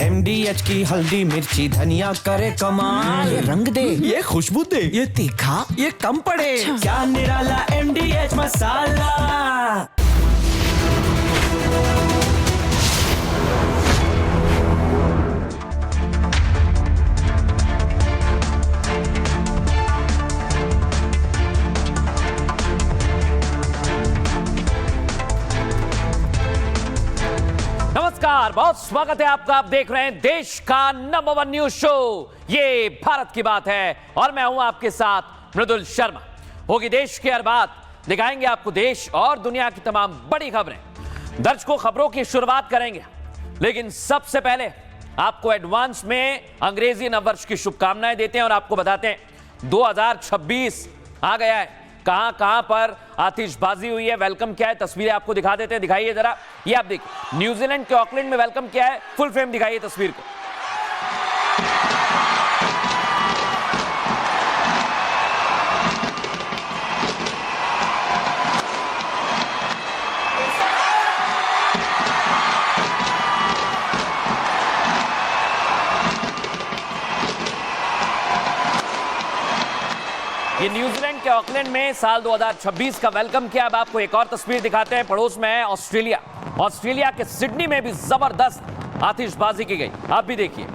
MDH की हल्दी मिर्ची धनिया करे कमाल। ये रंग दे, ये खुशबू दे, ये तीखा, ये कम पड़े। क्या निराला MDH मसाला। नमस्कार, बहुत स्वागत है आपका। आप देख रहे हैं देश का नंबर 1 न्यूज शो, ये भारत की बात है और मैं हूं आपके साथ मृदुल शर्मा। होगी देश की हर बात, दिखाएंगे आपको देश और दुनिया की तमाम बड़ी खबरें। दर्शकों, खबरों की शुरुआत करेंगे, लेकिन सबसे पहले आपको एडवांस में अंग्रेजी नववर्ष की शुभकामनाएं देते हैं और आपको बताते हैं 2026 आ गया है। कहां कहां पर आतिशबाजी हुई है, वेलकम क्या है, तस्वीरें आपको दिखा देते हैं। दिखाइए जरा, ये आप देखिए, न्यूजीलैंड के ऑकलैंड में वेलकम क्या है, फुल फ्रेम दिखाइए तस्वीर को। ये न्यूजीलैंड के ऑकलैंड में साल 2026 का वेलकम किया। अब आपको एक और तस्वीर दिखाते हैं, पड़ोस में है ऑस्ट्रेलिया। ऑस्ट्रेलिया के सिडनी में भी जबरदस्त आतिशबाजी की गई, आप भी देखिए।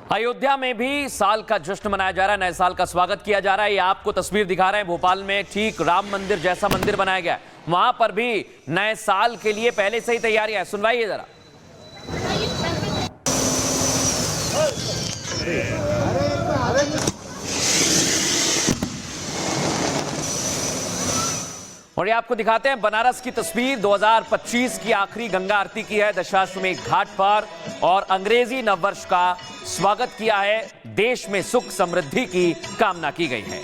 अयोध्या में भी साल का जश्न मनाया जा रहा है, नए साल का स्वागत किया जा रहा है। ये आपको तस्वीर दिखा रहे हैं, भोपाल में ठीक राम मंदिर जैसा मंदिर बनाया गया है। वहां पर भी नए साल के लिए पहले से ही तैयारियां हैं। सुनवाइए जरा। और ये आपको दिखाते हैं बनारस की तस्वीर, 2025 की आखिरी गंगा आरती की है दशाश्वमेध घाट पर और अंग्रेजी नववर्ष का स्वागत किया है। देश में सुख समृद्धि की कामना की गई है।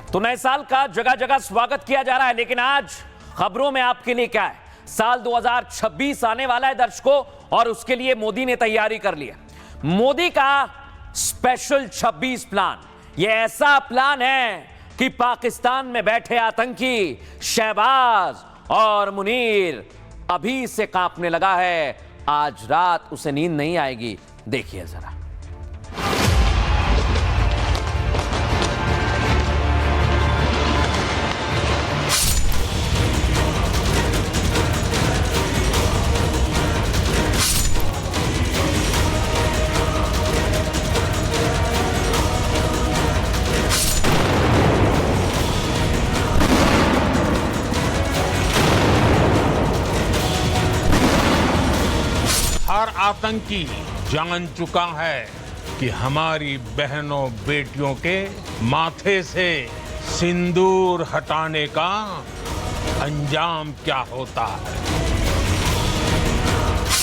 तो नए साल का जगह जगह स्वागत किया जा रहा है, लेकिन आज खबरों में आपके लिए क्या है, साल 2026 आने वाला है दर्शकों, और उसके लिए मोदी ने तैयारी कर ली है। मोदी का स्पेशल 26 प्लान, यह ऐसा प्लान है कि पाकिस्तान में बैठे आतंकी शहबाज और मुनीर अभी से कांपने लगा है। आज रात उसे नींद नहीं आएगी, देखिए जरा। हर आतंकी जान चुका है कि हमारी बहनों बेटियों के माथे से सिंदूर हटाने का अंजाम क्या होता है।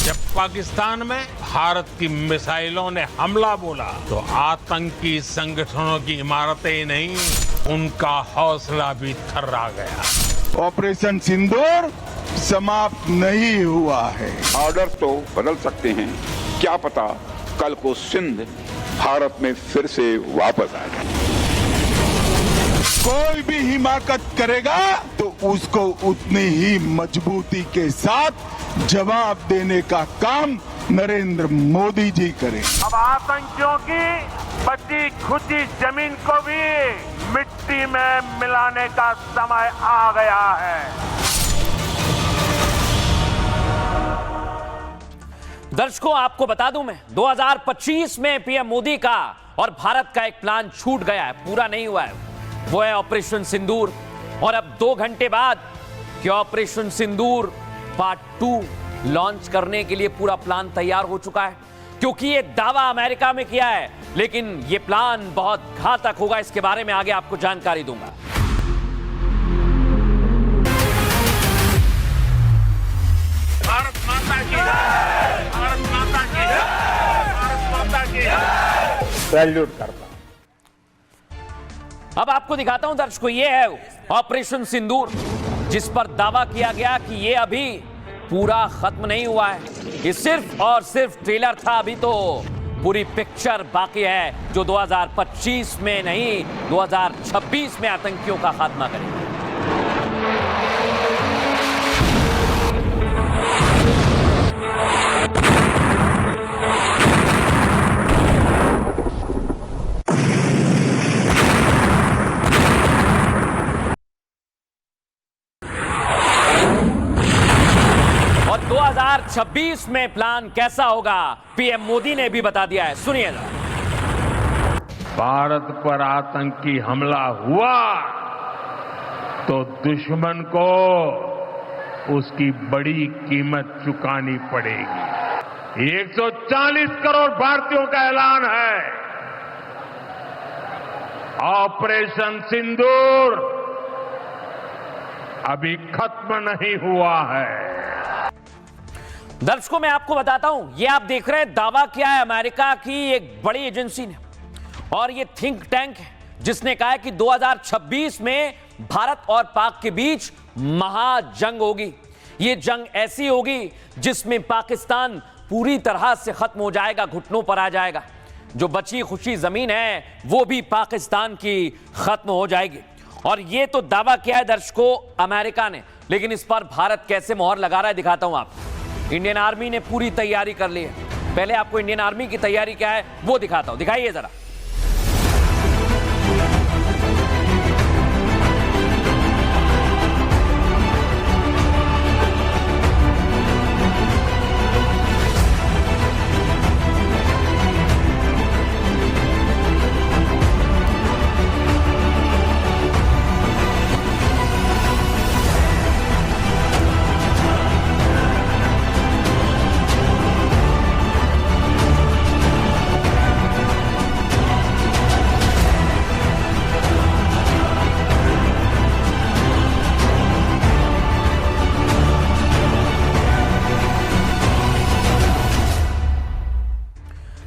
जब पाकिस्तान में भारत की मिसाइलों ने हमला बोला तो आतंकी संगठनों की इमारतें ही नहीं, उनका हौसला भी थर्रा गया। ऑपरेशन सिंदूर समाप्त नहीं हुआ है। ऑर्डर तो बदल सकते हैं, क्या पता कल को सिंध भारत में फिर से वापस आ जाए। कोई भी हिमाकत करेगा तो उसको उतनी ही मजबूती के साथ जवाब देने का काम नरेंद्र मोदी जी करें। अब आतंकियों की बची खुची जमीन को भी मिट्टी में मिलाने का समय आ गया है। दर्शकों, आपको बता दूं मैं, 2025 में पीएम मोदी का और भारत का एक प्लान छूट गया है, पूरा नहीं हुआ है। वो है ऑपरेशन सिंदूर। और अब 2 घंटे बाद कि ऑपरेशन सिंदूर पार्ट 2 लॉन्च करने के लिए पूरा प्लान तैयार हो चुका है, क्योंकि ये दावा अमेरिका में किया है, लेकिन ये प्लान बहुत घातक होगा। इसके बारे में आगे आपको जानकारी दूंगा। भारत माता की जय, भारत माता की जय, भारत माता की जय। सैल्यूट करता। अब आपको दिखाता हूं दर्शकों, ये है ऑपरेशन सिंदूर, जिस पर दावा किया गया कि ये अभी पूरा खत्म नहीं हुआ है। ये सिर्फ और सिर्फ ट्रेलर था, अभी तो पूरी पिक्चर बाकी है, जो 2025 में नहीं 2026 में आतंकियों का खात्मा करेगी। और 2026 में प्लान कैसा होगा, पीएम मोदी ने भी बता दिया है। सुनिए जरा। भारत पर आतंकी हमला हुआ तो दुश्मन को उसकी बड़ी कीमत चुकानी पड़ेगी। 140 करोड़ भारतीयों का ऐलान है। ऑपरेशन सिंदूर अभी खत्म नहीं हुआ है। दर्शकों मैं आपको बताता हूं, ये आप देख रहे हैं, दावा किया है अमेरिका की एक बड़ी एजेंसी ने, और ये थिंक टैंक है जिसने कहा है कि 2026 में भारत और पाक के बीच महाजंग होगी। ये जंग ऐसी होगी जिसमें पाकिस्तान पूरी तरह से खत्म हो जाएगा, घुटनों पर आ जाएगा। जो बची खुशी जमीन है वो भी पाकिस्तान की खत्म हो जाएगी। और ये तो दावा किया है दर्शकों अमेरिका ने, लेकिन इस पर भारत कैसे मोहर लगा रहा है दिखाता हूं आपको। इंडियन आर्मी ने पूरी तैयारी कर ली है। पहले आपको इंडियन आर्मी की तैयारी क्या है वो दिखाता हूं, दिखाइए जरा।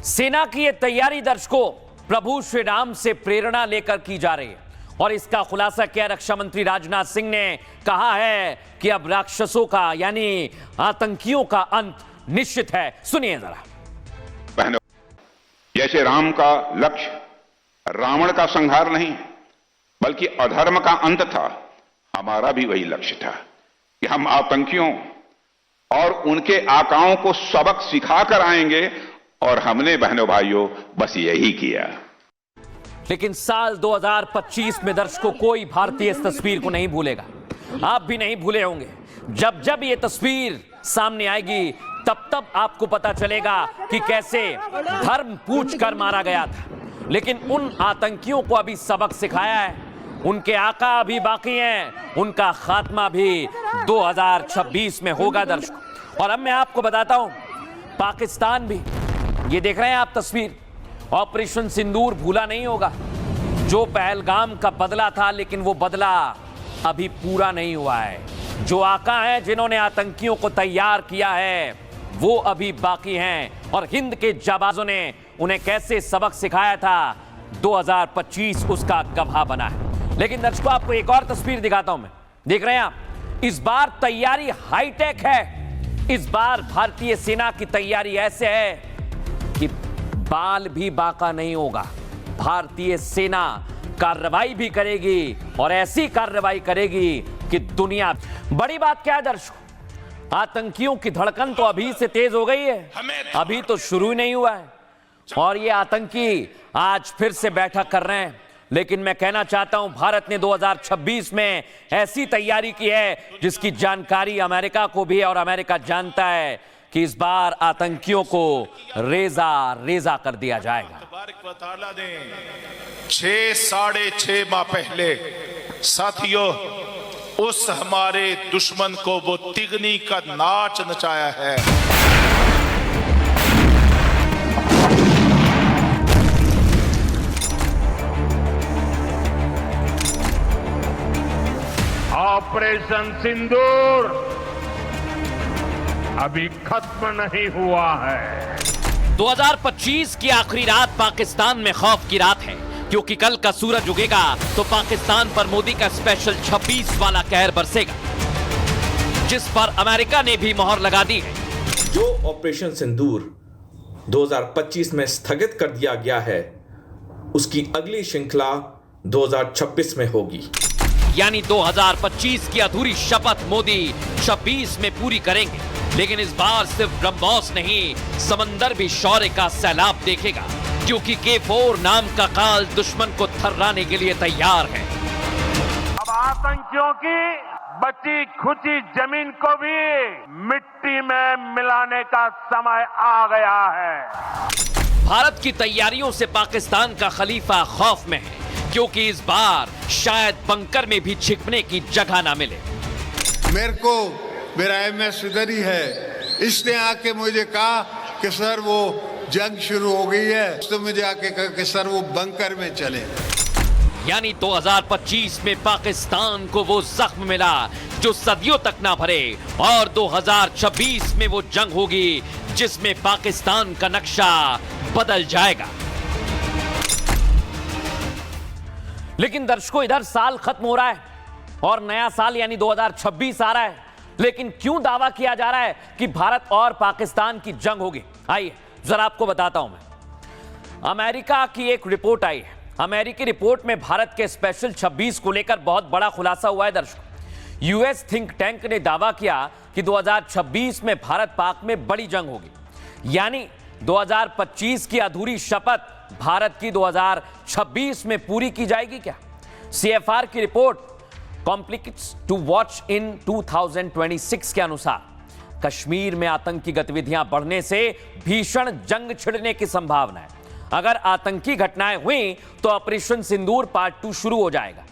सेना की यह तैयारी दर्शकों प्रभु श्री राम से प्रेरणा लेकर की जा रही है, और इसका खुलासा किया रक्षा मंत्री राजनाथ सिंह ने। कहा है कि अब राक्षसों का यानी आतंकियों का अंत निश्चित है। सुनिए जरा। बहनों, जैसे राम का लक्ष्य रावण का संहार नहीं बल्कि अधर्म का अंत था, हमारा भी वही लक्ष्य था कि हम आतंकियों और उनके आकाओं को सबक सिखाकर आएंगे, और हमने बहनों भाइयों बस यही किया। लेकिन साल 2025 में दर्शकों कोई भारतीय इस तस्वीर को नहीं भूलेगा। आप भी नहीं भूले होंगे। जब जब ये तस्वीर सामने आएगी तब तब आपको पता चलेगा कि कैसे धर्म पूछ कर मारा गया था। लेकिन उन आतंकियों को अभी सबक सिखाया है, उनके आका अभी बाकी हैं, उनका खात्मा भी 2026 में होगा दर्शकों। और अब मैं आपको बताता हूं, पाकिस्तान भी, ये देख रहे हैं आप तस्वीर, ऑपरेशन सिंदूर भूला नहीं होगा। जो पहलगाम का बदला था, लेकिन वो बदला अभी पूरा नहीं हुआ है। जो आका हैं जिन्होंने आतंकियों को तैयार किया है वो अभी बाकी हैं, और हिंद के जाबाजों ने उन्हें कैसे सबक सिखाया था 2025 उसका गवाह बना है। लेकिन दर्शकों आपको एक और तस्वीर दिखाता हूं मैं। देख रहे हैं आप, इस बार तैयारी हाईटेक है। इस बार भारतीय सेना की तैयारी ऐसे है कि बाल भी बाका नहीं होगा। भारतीय सेना कार्रवाई भी करेगी, और ऐसी कार्रवाई करेगी कि दुनिया। बड़ी बात क्या है दर्शकों, आतंकियों की धड़कन तो अभी से तेज हो गई है, अभी तो शुरू ही नहीं हुआ है, और ये आतंकी आज फिर से बैठक कर रहे हैं। लेकिन मैं कहना चाहता हूं, भारत ने 2026 में ऐसी तैयारी की है जिसकी जानकारी अमेरिका को भी है, और अमेरिका जानता है कि इस बार आतंकियों को रेजा रेजा कर दिया जाएगा। 6-6.5 माह पहले साथियों, उस हमारे दुश्मन को वो तिगनी का नाच नचाया है। ऑपरेशन सिंदूर अभी खत्म नहीं हुआ है। 2025 की आखिरी रात पाकिस्तान में खौफ की रात है, क्योंकि कल का सूरज उगेगा तो पाकिस्तान पर मोदी का स्पेशल 26 वाला कहर बरसेगा, जिस पर अमेरिका ने भी मोहर लगा दी है। जो ऑपरेशन सिंदूर 2025 में स्थगित कर दिया गया है, उसकी अगली श्रृंखला 2026 में होगी। यानी 2025 की अधूरी शपथ मोदी 26 में पूरी करेंगे। लेकिन इस बार सिर्फ ब्रह्मोस नहीं, समंदर भी शौर्य का सैलाब देखेगा, क्योंकि K4 नाम का काल दुश्मन को थर्राने के लिए तैयार है। अब आतंकियों की बची खुची जमीन को भी मिट्टी में मिलाने का समय आ गया है। भारत की तैयारियों से पाकिस्तान का खलीफा खौफ में है, क्योंकि इस बार शायद बंकर में भी छिपने की जगह ना मिले। मेरा MS इधर ही है, इसने आके मुझे कहा कि सर वो जंग शुरू हो गई है, तो मुझे आके कहा कि सर वो बंकर में चले। यानी 2025 में पाकिस्तान को वो जख्म मिला जो सदियों तक ना भरे, और 2026 में वो जंग होगी जिसमें पाकिस्तान का नक्शा बदल जाएगा। लेकिन दर्शकों, इधर साल खत्म हो रहा है और नया साल यानी 2026 आ रहा है, लेकिन क्यों दावा किया जा रहा है कि भारत और पाकिस्तान की जंग होगी? आइए जरा आपको बताता हूं मैं। अमेरिका की एक रिपोर्ट आई है। अमेरिकी रिपोर्ट में भारत के स्पेशल 26 को लेकर बहुत बड़ा खुलासा हुआ है दर्शकों। यूएस थिंक टैंक ने दावा किया कि 2026 में भारत पाक में बड़ी जंग होगी। यानी 2025 की अधूरी शपथ भारत की 2026 में पूरी की जाएगी क्या? CFR की report conflicts to watch in 2026 के अनुसार कश्मीर में आतंकी गतिविधियां बढ़ने से भीषण जंग छिड़ने की संभावना है। अगर आतंकी घटनाएं हुई तो ऑपरेशन सिंदूर पार्ट 2 शुरू हो जाएगा।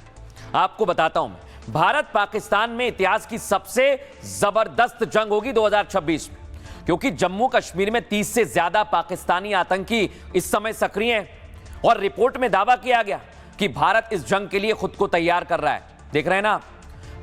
आपको बताता हूं मैं, भारत पाकिस्तान में इतिहास की सबसे जबरदस्त जंग होगी 2026 में, क्योंकि जम्मू कश्मीर में 30 से ज्यादा पाकिस्तानी आतंकी इस समय सक्रिय हैं और रिपोर्ट में दावा किया गया कि भारत इस जंग के लिए खुद को तैयार कर रहा है। देख रहे हैं ना,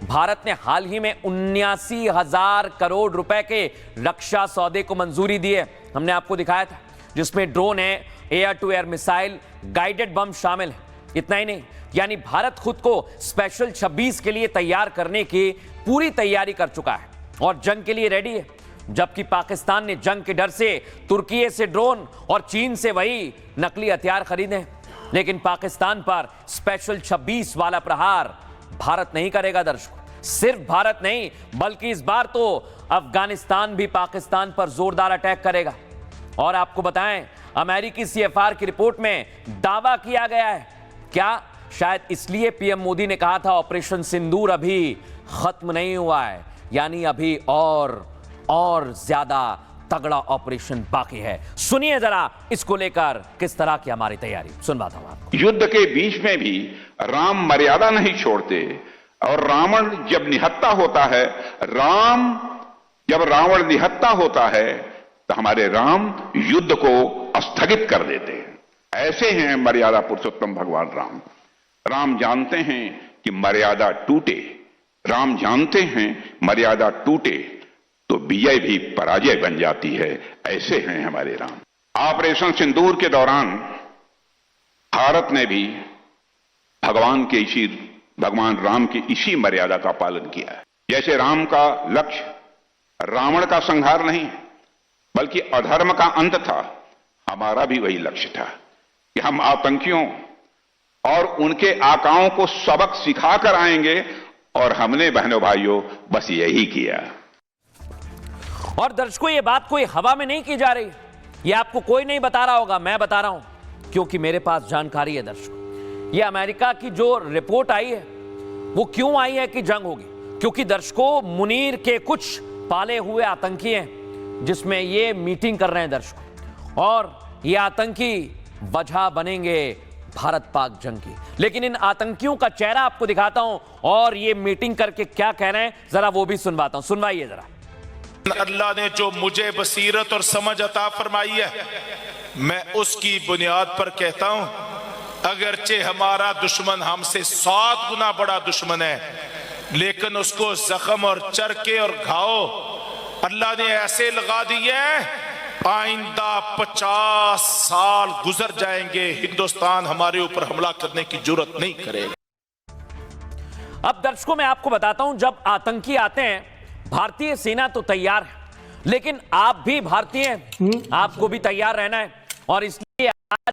भारत ने हाल ही में 79,000 करोड़ रुपए के रक्षा सौदे को मंजूरी दी है। हमने आपको दिखाया था, जिसमें ड्रोन है, air to air missile, guided bomb शामिल है। इतना ही नहीं, यानी भारत खुद को स्पेशल 26 के लिए तैयार करने की पूरी तैयारी कर चुका है और जंग के लिए रेडी है। जबकि पाकिस्तान ने जंग के डर से तुर्की से ड्रोन और चीन से वही नकली हथियार खरीदे हैं। लेकिन पाकिस्तान पर स्पेशल 26 वाला प्रहार भारत नहीं करेगा दर्शकों। सिर्फ भारत नहीं, बल्कि इस बार तो अफगानिस्तान भी पाकिस्तान पर जोरदार अटैक करेगा। और आपको बताएं, अमेरिकी CFR की रिपोर्ट में दावा किया गया है, क्या शायद इसलिए पीएम मोदी ने कहा था ऑपरेशन सिंदूर अभी खत्म नहीं हुआ है, यानी अभी और ज्यादा तगड़ा ऑपरेशन बाकी है। सुनिए जरा इसको लेकर किस तरह की हमारी तैयारी, सुनवाता हूं आपको। युद्ध के बीच में भी राम मर्यादा नहीं छोड़ते, और रावण जब निहत्था होता है, जब रावण निहत्था होता है तो हमारे राम युद्ध को स्थगित कर देते हैं। ऐसे हैं मर्यादा पुरुषोत्तम भगवान राम। राम जानते हैं कि मर्यादा टूटे, राम जानते हैं मर्यादा टूटे तो विजय भी पराजय बन जाती है। ऐसे हैं हमारे राम। ऑपरेशन सिंदूर के दौरान भारत ने भी भगवान राम की इसी मर्यादा का पालन किया है। जैसे राम का लक्ष्य रावण का संहार नहीं, बल्कि अधर्म का अंत था, हमारा भी वही लक्ष्य था कि हम आतंकियों और उनके आकाओं को सबक सिखा कर आएंगे, और हमने बहनों भाइयों बस यही किया। और दर्शकों, ये बात कोई हवा में नहीं की जा रही, ये आपको कोई नहीं बता रहा होगा, मैं बता रहा हूं, क्योंकि मेरे पास जानकारी है दर्शकों। ये अमेरिका की जो रिपोर्ट आई है वो क्यों आई है कि जंग होगी, क्योंकि दर्शकों मुनीर के कुछ पाले हुए आतंकी हैं जिसमें ये मीटिंग कर रहे हैं दर्शकों, और ये आतंकी वजह बनेंगे भारत पाक जंग की। लेकिन इन आतंकियों का चेहरा आपको दिखाता हूं और ये मीटिंग करके क्या कह रहे हैं जरा वो भी सुनवाता हूं। सुनवाइए जरा। अल्लाह ने जो मुझे बसीरत और समझ अता फरमाई है, मैं उसकी बुनियाद पर कहता हूं, अगरचे हमारा दुश्मन हमसे 7 गुना बड़ा दुश्मन है, लेकिन उसको जख्म और चरके और घाव अल्लाह ने ऐसे लगा दिए आइंदा 50 साल गुजर जाएंगे, हिंदुस्तान हमारे ऊपर हमला करने की जुर्रत नहीं करेगा। अब दर्शकों मैं आपको बताता हूं, जब आतंकी आते हैं भारतीय सेना तो तैयार है, लेकिन आप भी भारतीय हैं, आपको भी तैयार रहना है। और इसलिए आज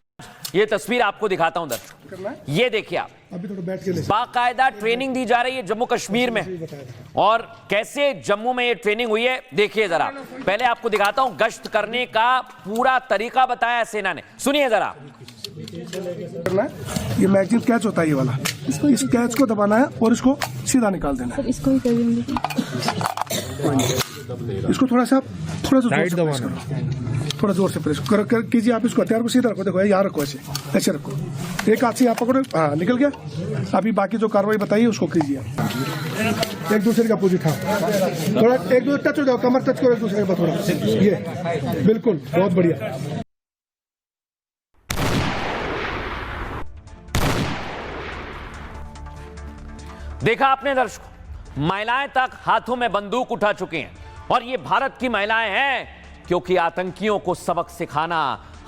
ये तस्वीर आपको दिखाता हूं दर्शकों, ये देखिए आप, बाकायदा ट्रेनिंग दी जा रही है जम्मू कश्मीर में। और कैसे जम्मू में ये ट्रेनिंग हुई है देखिए जरा। पहले आपको दिखाता हूं गश्त करने का पूरा तरीका बताया सेना ने, सुनिए जरा। ये मैगजीन कैच होता है, ये वाला, इस कैच को दबाना है और इसको सीधा निकाल देना है। इसको ही करेंगे, इसको थोड़ा सा थोड़ा जोर से प्रेस कीजिए आप। इसको हथियार को सीधा रखो, देखो यहाँ रखो, ऐसे रखो, एक हाथ से यहाँ पकड़ो, हाँ निकल गया। अभी बाकी जो कार्रवाई बताइए उसको कीजिए। एक दूसरे का अपोजिट, हाँ थोड़ा एक दूसरे टच हो जाओ, कमर टच करो एक दूसरे का थोड़ा, ये बिल्कुल बहुत बढ़िया। देखा आपने दर्शकों, महिलाएं तक हाथों में बंदूक उठा चुकी हैं। और ये भारत की महिलाएं हैं क्योंकि आतंकियों को सबक सिखाना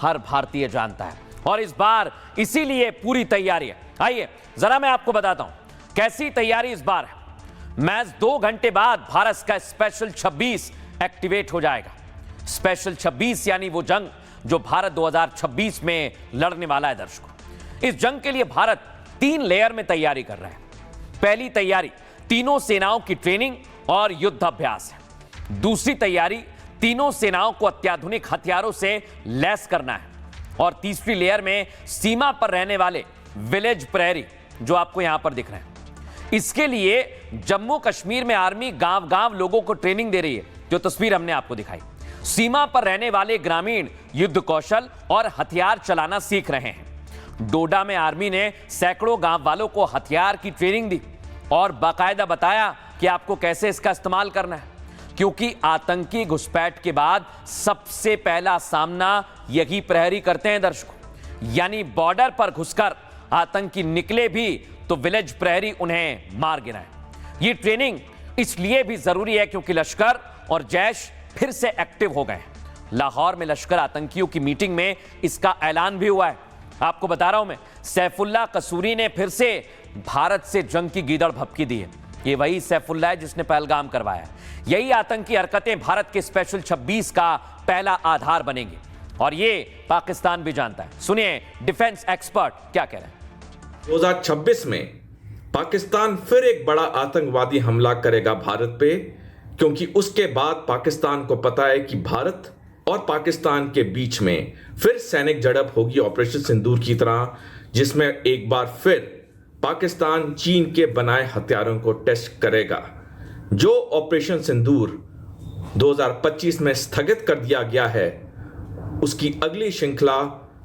हर भारतीय जानता है। और इस बार इसीलिए पूरी तैयारी है। आइए जरा मैं आपको बताता हूं कैसी तैयारी इस बार है। मैच 2 घंटे बाद भारत का स्पेशल 26 एक्टिवेट हो जाएगा। स्पेशल 26 यानी वो जंग जो भारत 2026 में लड़ने वाला है। दर्शकों, इस जंग के लिए भारत 3 लेयर में तैयारी कर रहा है। पहली तैयारी तीनों सेनाओं की ट्रेनिंग और युद्ध अभ्यास है। दूसरी तैयारी तीनों सेनाओं को अत्याधुनिक हथियारों से लैस करना है। और तीसरी लेयर में सीमा पर रहने वाले विलेज प्रहरी जो आपको यहां पर दिख रहे हैं। इसके लिए जम्मू कश्मीर में आर्मी गांव-गांव लोगों को ट्रेनिंग दे रही है, जो तस्वीर हमने आपको दिखाई। सीमा पर रहने वाले ग्रामीण युद्ध कौशल और हथियार चलाना सीख रहे हैं। डोडा में आर्मी ने सैकड़ों गांव वालों को हथियार की ट्रेनिंग दी और बाकायदा बताया कि आपको कैसे इसका इस्तेमाल करना है, क्योंकि आतंकी घुसपैठ के बाद सबसे पहला सामना यही प्रहरी करते हैं दर्शकों। यानी बॉर्डर पर घुसकर आतंकी निकले भी तो विलेज प्रहरी उन्हें मार गिराए। ये ट्रेनिंग इसलिए भी जरूरी है क्योंकि लश्कर और जैश फिर से एक्टिव हो गए हैं। लाहौर में लश्कर आतंकियों की मीटिंग में इसका ऐलान भी हुआ है। आपको बता रहा हूं मैं, सैफुल्ला कसूरी ने फिर से भारत से जंग की गीदड़ भभकी दी है। ये वही सैफुल्ला है जिसने पहलगाम करवाया। यही आतंकी हरकतें भारत के स्पेशल 26 का पहला आधार बनेंगी और ये पाकिस्तान भी जानता है। सुनिए डिफेंस एक्सपर्ट क्या कह रहे हैं। 2026 में पाकिस्तान फिर एक बड़ा आतंकवादी हमला करेगा भारत पे, क्योंकि उसके बाद पाकिस्तान को पता है कि भारत और पाकिस्तान के बीच में फिर सैनिक झड़प होगी ऑपरेशन सिंदूर की तरह, जिसमें एक बार फिर पाकिस्तान चीन के बनाए हथियारों को टेस्ट करेगा। जो ऑपरेशन सिंदूर 2025 में स्थगित कर दिया गया है, उसकी अगली श्रृंखला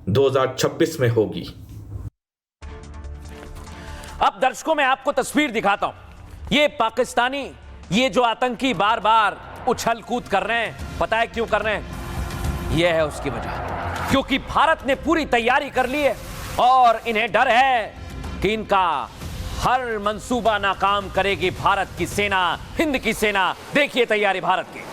2026 में होगी। अब दर्शकों मैं आपको तस्वीर दिखाता हूं। ये पाकिस्तानी, ये जो आतंकी बार बार उछल कूद कर रहे हैं, पता है क्यों कर रहे हैं? यह है उसकी वजह, क्योंकि भारत ने पूरी तैयारी कर ली है और इन्हें डर है कि इनका हर मंसूबा नाकाम करेगी भारत की सेना, हिंद की सेना। देखिए तैयारी भारत की।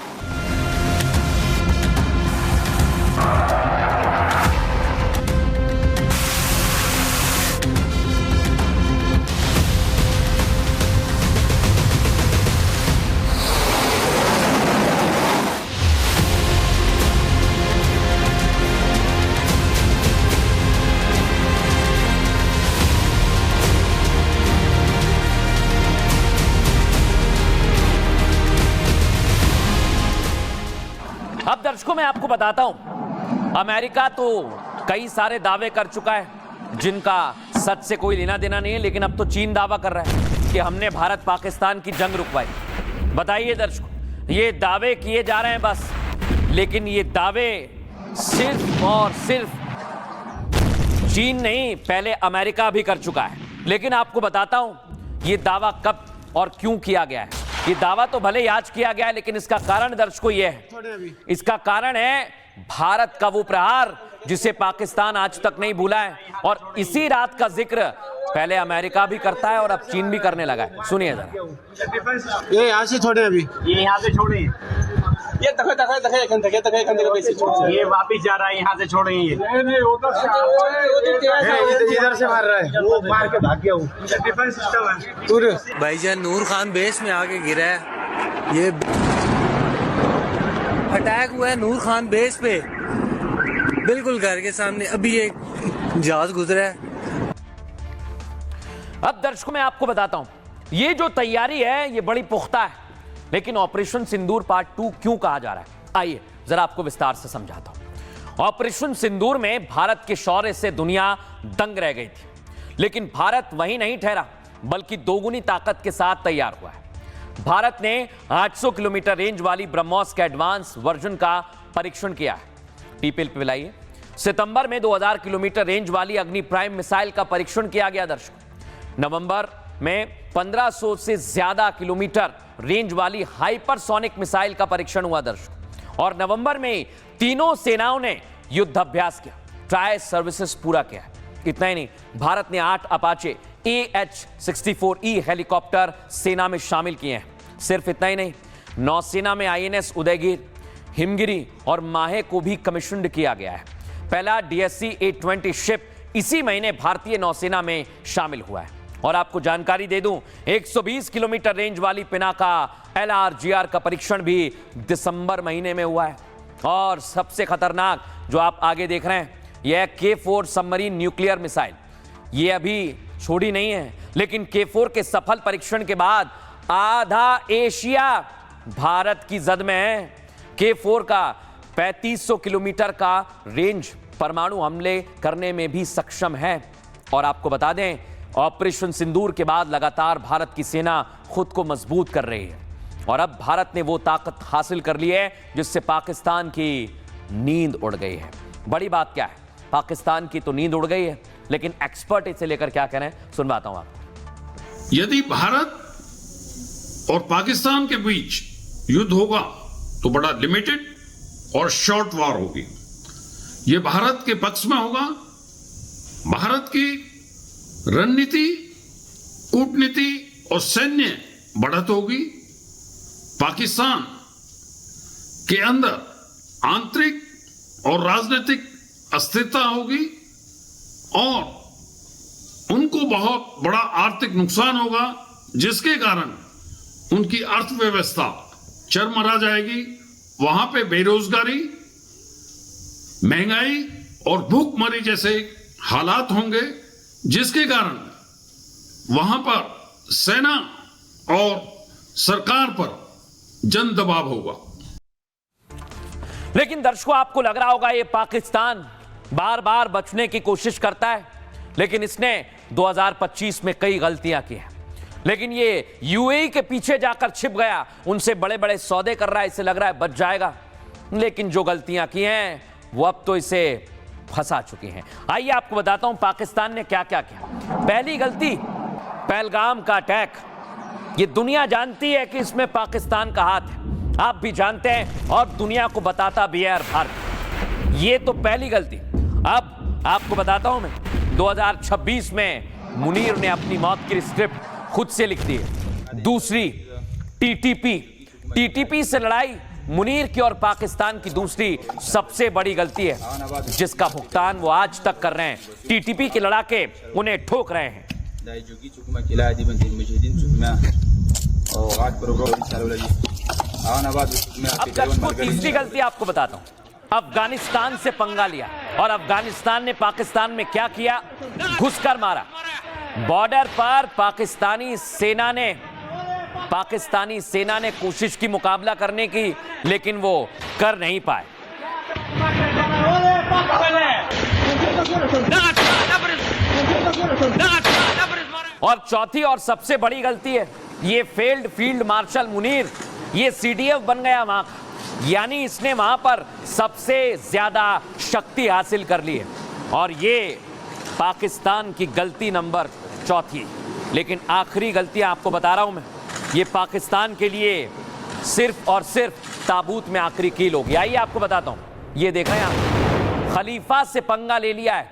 अब दर्शकों मैं आपको बताता हूं, अमेरिका तो कई सारे दावे कर चुका है जिनका सच से कोई लेना देना नहीं है, लेकिन अब तो चीन दावा कर रहा है कि हमने भारत पाकिस्तान की जंग रुकवाई। बताइए दर्शकों, ये दावे किए जा रहे हैं बस, लेकिन ये दावे सिर्फ और सिर्फ चीन नहीं, पहले अमेरिका भी कर चुका है। लेकिन आपको बताता हूं ये दावा कब और क्यों किया गया है। ये दावा तो भले ही आज किया गया है, लेकिन इसका कारण दर्शकों ये है, इसका कारण है भारत का वो प्रहार जिसे पाकिस्तान आज तक नहीं भूला है। और इसी रात का जिक्र पहले अमेरिका भी करता है और अब चीन भी करने लगा है। सुनिए जरा। ये यहाँ से छोड़े, अभी ये यहाँ से छोड़े, ये ये वापिस जा रहा है, यहाँ से छोड़े ये इधर से मार रहा है, वो मार के भाग गया। डिफेंस सिस्टम है। भाईजान नूर खान बेस में आके गिरा है। ये अटैक हुआ है नूर खान बेस पे, बिल्कुल घर के सामने। अभी एक जहाज गुजरा है। अब दर्शकों मैं आपको बताता हूं, ये जो तैयारी है ये बड़ी पुख्ता है, लेकिन ऑपरेशन सिंदूर पार्ट 2 क्यों कहा जा रहा है, आइए जरा आपको विस्तार से समझाता हूं। ऑपरेशन सिंदूर में भारत के शौर्य से दुनिया दंग रह गई थी, लेकिन भारत वहीं नहीं ठहरा, बल्कि दोगुनी ताकत के साथ तैयार हुआ है। भारत ने 800 किलोमीटर रेंज वाली ब्रह्मोस के एडवांस वर्जन का परीक्षण किया है। पीपल पे लाइए। सितंबर में 2000 किलोमीटर रेंज वाली अग्नि प्राइम मिसाइल का परीक्षण किया गया दर्शकों। नवंबर में 1500 से ज्यादा किलोमीटर रेंज वाली हाइपरसोनिक मिसाइल का परीक्षण हुआ दर्शकों। और नवंबर में तीनों सेनाओं ने युद्धाभ्यास किया, ट्रायल सर्विसेज पूरा किया। इतना ही नहीं, भारत ने 8 अपाचे AH-64E हेलीकॉप्टर सेना में शामिल किए हैं। सिर्फ इतना ही नहीं, नौसेना में INS उदयगिर, हिमगिरी और माहे को भी कमीशन्ड किया गया है। पहला DSC A-20 शिप इसी महीने भारतीय नौसेना में शामिल हुआ है। और आपको जानकारी दे दूं, 120 किलोमीटर रेंज वाली पिनाका LRGR का परीक्षण भी दिसंबर महीने में हुआ है। और सबसे खतरनाक जो आप आगे देख रहे हैं, यह K4 सबमरीन न्यूक्लियर मिसाइल। ये अभी छोड़ी नहीं है, लेकिन K4 के सफल परीक्षण के बाद आधा एशिया भारत की जद में है। K4 का 3500 किलोमीटर का रेंज परमाणु हमले करने में भी सक्षम है। और आपको बता दें, ऑपरेशन सिंदूर के बाद लगातार भारत की सेना खुद को मजबूत कर रही है। और अब भारत ने वो ताकत हासिल कर ली है जिससे पाकिस्तान की नींद उड़ गई है। बड़ी बात क्या है, पाकिस्तान की तो नींद उड़ गई है, लेकिन एक्सपर्ट इसे लेकर क्या कह रहे हैं सुनवाता हूं आपको। यदि भारत और पाकिस्तान के बीच युद्ध होगा तो बड़ा लिमिटेड और शॉर्ट वॉर होगी। यह भारत के पक्ष में होगा। भारत की रणनीति, कूटनीति और सैन्य बढ़त होगी। पाकिस्तान के अंदर आंतरिक और राजनीतिक अस्थिरता होगी और उनको बहुत बड़ा आर्थिक नुकसान होगा, जिसके कारण उनकी अर्थव्यवस्था चरमरा जाएगी। वहां पे बेरोजगारी, महंगाई और भूखमरी जैसे हालात होंगे, जिसके कारण वहां पर सेना और सरकार पर जन दबाव होगा। लेकिन दर्शकों आपको लग रहा होगा ये पाकिस्तान बार बार बचने की कोशिश करता है, लेकिन इसने 2025 में कई गलतियां की हैं। लेकिन ये यूएई के पीछे जाकर छिप गया, उनसे बड़े बड़े सौदे कर रहा है, इसे लग रहा है बच जाएगा। लेकिन जो गलतियां की हैं वो अब तो इसे फंसा चुकी हैं। आइए आपको बताता हूं पाकिस्तान ने क्या क्या किया। पहली गलती, पहलगाम का अटैक। ये दुनिया जानती है कि इसमें पाकिस्तान का हाथ है, आप भी जानते हैं और दुनिया को बताता भी है भारत। ये तो पहली गलती। अब आपको बताता हूं मैं, 2026 में मुनीर ने अपनी मौत की स्क्रिप्ट खुद से लिख दी है। दूसरी, टीटीपी से लड़ाई मुनीर की और पाकिस्तान की दूसरी सबसे बड़ी गलती है, जिसका भुगतान वो आज तक कर रहे हैं। टीटीपी के लड़ाके उन्हें ठोक रहे हैं। अब दर्शकों तीसरी गलती आपको बताता हूं, अफगानिस्तान से पंगा लिया और अफगानिस्तान ने पाकिस्तान में क्या किया, घुसकर मारा। बॉर्डर पर पाकिस्तानी सेना ने कोशिश की मुकाबला करने की, लेकिन वो कर नहीं पाए। और चौथी और सबसे बड़ी गलती है, ये फेल्ड फील्ड मार्शल मुनीर, ये CDF बन गया वहां का, यानी इसने वहां पर सबसे ज्यादा शक्ति हासिल कर ली है। और ये पाकिस्तान की गलती नंबर चौथी। लेकिन आखिरी गलती आपको बता रहा हूं मैं, ये पाकिस्तान के लिए सिर्फ और सिर्फ ताबूत में आखिरी कील होगी। आइए आपको बताता हूं, ये देखा यहां, खलीफा से पंगा ले लिया है,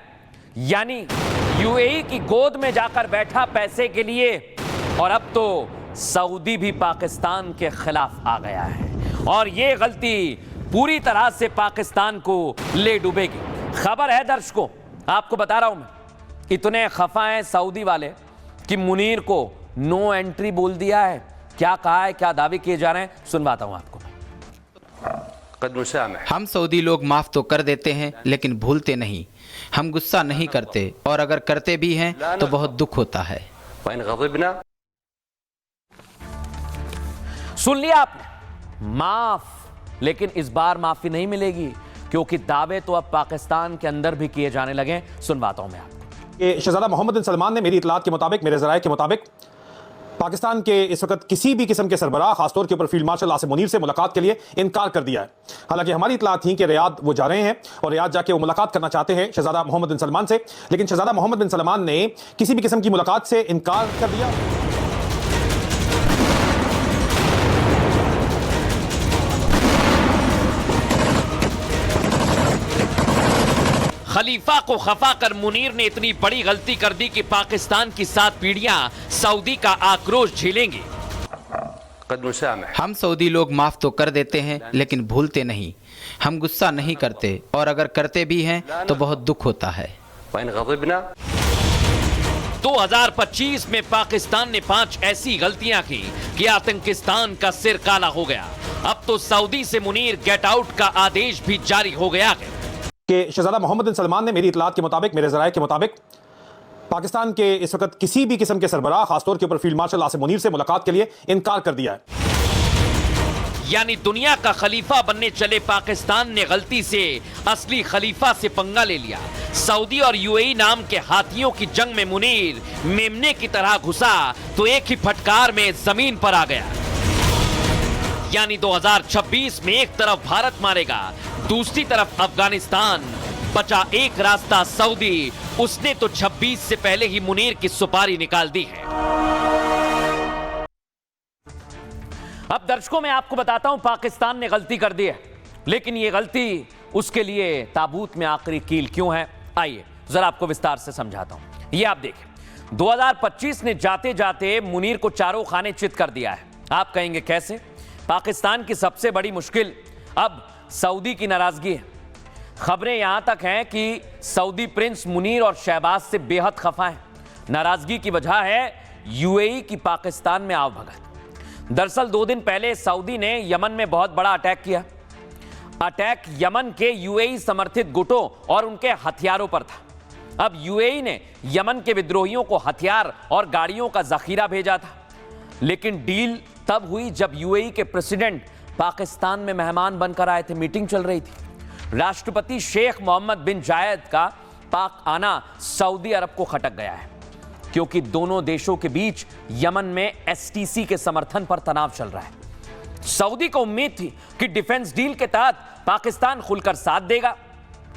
यानी यूएई की गोद में जाकर बैठा पैसे के लिए, और अब तो सऊदी भी पाकिस्तान के खिलाफ आ गया है और ये गलती पूरी तरह से पाकिस्तान को ले डूबेगी। खबर है दर्शकों, आपको बता रहा हूं मैं, इतने खफा हैं सऊदी वाले कि मुनीर को नो एंट्री बोल दिया है। क्या कहा है, क्या दावे किए जा रहे हैं, सुनवाता हूं आपको। हम सऊदी लोग माफ तो कर देते हैं लेकिन भूलते नहीं। हम गुस्सा नहीं करते और अगर करते भी हैं तो बहुत दुख होता है। सुन लिया आपने, माफ, लेकिन इस बार माफी नहीं मिलेगी क्योंकि दावे तो अब पाकिस्तान के अंदर भी किए जाने लगे। सुनवाता हूं मैं आपको। शहजादा मोहम्मद बिन सलमान ने मेरी इतलात के मुताबिक, मेरे ज़राए के मुताबिक, पाकिस्तान के इस वक्त किसी भी किस्म के सरबराह, खासतौर के ऊपर फील्ड मार्शल आसिम मुनीर से मुलाकात के लिए इनकार कर दिया है। हालांकि हमारी इतलात थी कि रियाद वो जा रहे हैं और रियाद जाके वो मुलाकात करना चाहते हैं शहजादा मोहम्मद बिन सलमान से, लेकिन शहजादा मोहम्मद बिन सलमान ने किसी भी किस्म की मुलाकात से इनकार कर दिया। खलीफा को खफा कर मुनीर ने इतनी बड़ी गलती कर दी कि पाकिस्तान की 7 पीढ़ियां सऊदी का आक्रोश झेलेंगी। हम सऊदी लोग माफ तो कर देते हैं लेकिन भूलते नहीं। हम गुस्सा नहीं करते और अगर करते भी हैं तो बहुत दुख होता है। 2025 में पाकिस्तान ने 5 ऐसी गलतियां की कि आतंकिस्तान का सिर काला हो गया। अब तो सऊदी से मुनीर गेट आउट का आदेश भी जारी हो गया है कि शहजादा मोहम्मद बिन सलमान ने मेरी इतलात के मुताबिक, मेरे ज़राए के मुताबिक, पाकिस्तान के इस वक्त किसी भी किस्म के सरबराह, खासतौर के ऊपर फील्ड मार्शल आसिम मुनीर से मुलाकात के लिए इनकार कर दिया है। यानी दुनिया का खलीफा बनने चले पाकिस्तान ने गलती से असली खलीफा से पंगा ले लिया। सऊदी और यूएई नाम के हाथियों की जंग में मुनीर मेमने की तरह घुसा तो एक ही फटकार में जमीन पर आ गया। यानी 2026 में एक तरफ भारत मारेगा, दूसरी तरफ अफगानिस्तान, बचा एक रास्ता सऊदी। उसने तो 26 से पहले ही मुनीर की सुपारी निकाल दी है। अब दर्शकों मैं आपको बताता हूं, पाकिस्तान ने गलती कर दी है, लेकिन यह गलती उसके लिए ताबूत में आखिरी कील क्यों है, आइए जरा आपको विस्तार से समझाता हूं। यह आप देखें, 2025 ने जाते जाते मुनीर को चारों खाने चित कर दिया है। आप कहेंगे कैसे? पाकिस्तान की सबसे बड़ी मुश्किल अब सऊदी की नाराजगी है। खबरें यहां तक हैं कि सऊदी प्रिंस मुनीर और शहबाज से बेहद खफा हैं। नाराजगी की वजह है यूएई की पाकिस्तान में आवभगत। दरअसल 2 दिन पहले सऊदी ने यमन में बहुत बड़ा अटैक किया। अटैक यमन के यूएई समर्थित गुटों और उनके हथियारों पर था। अब यूएई ने यमन के विद्रोहियों को हथियार और गाड़ियों का जखीरा भेजा था, लेकिन डील तब हुई जब यूएई के प्रेसिडेंट पाकिस्तान में मेहमान बनकर आए थे। मीटिंग चल रही थी। राष्ट्रपति शेख मोहम्मद बिन जायद का पाक आना सऊदी अरब को खटक गया है, क्योंकि दोनों देशों के बीच यमन में एसटीसी के समर्थन पर तनाव चल रहा है। सऊदी को उम्मीद थी कि डिफेंस डील के तहत पाकिस्तान खुलकर साथ देगा,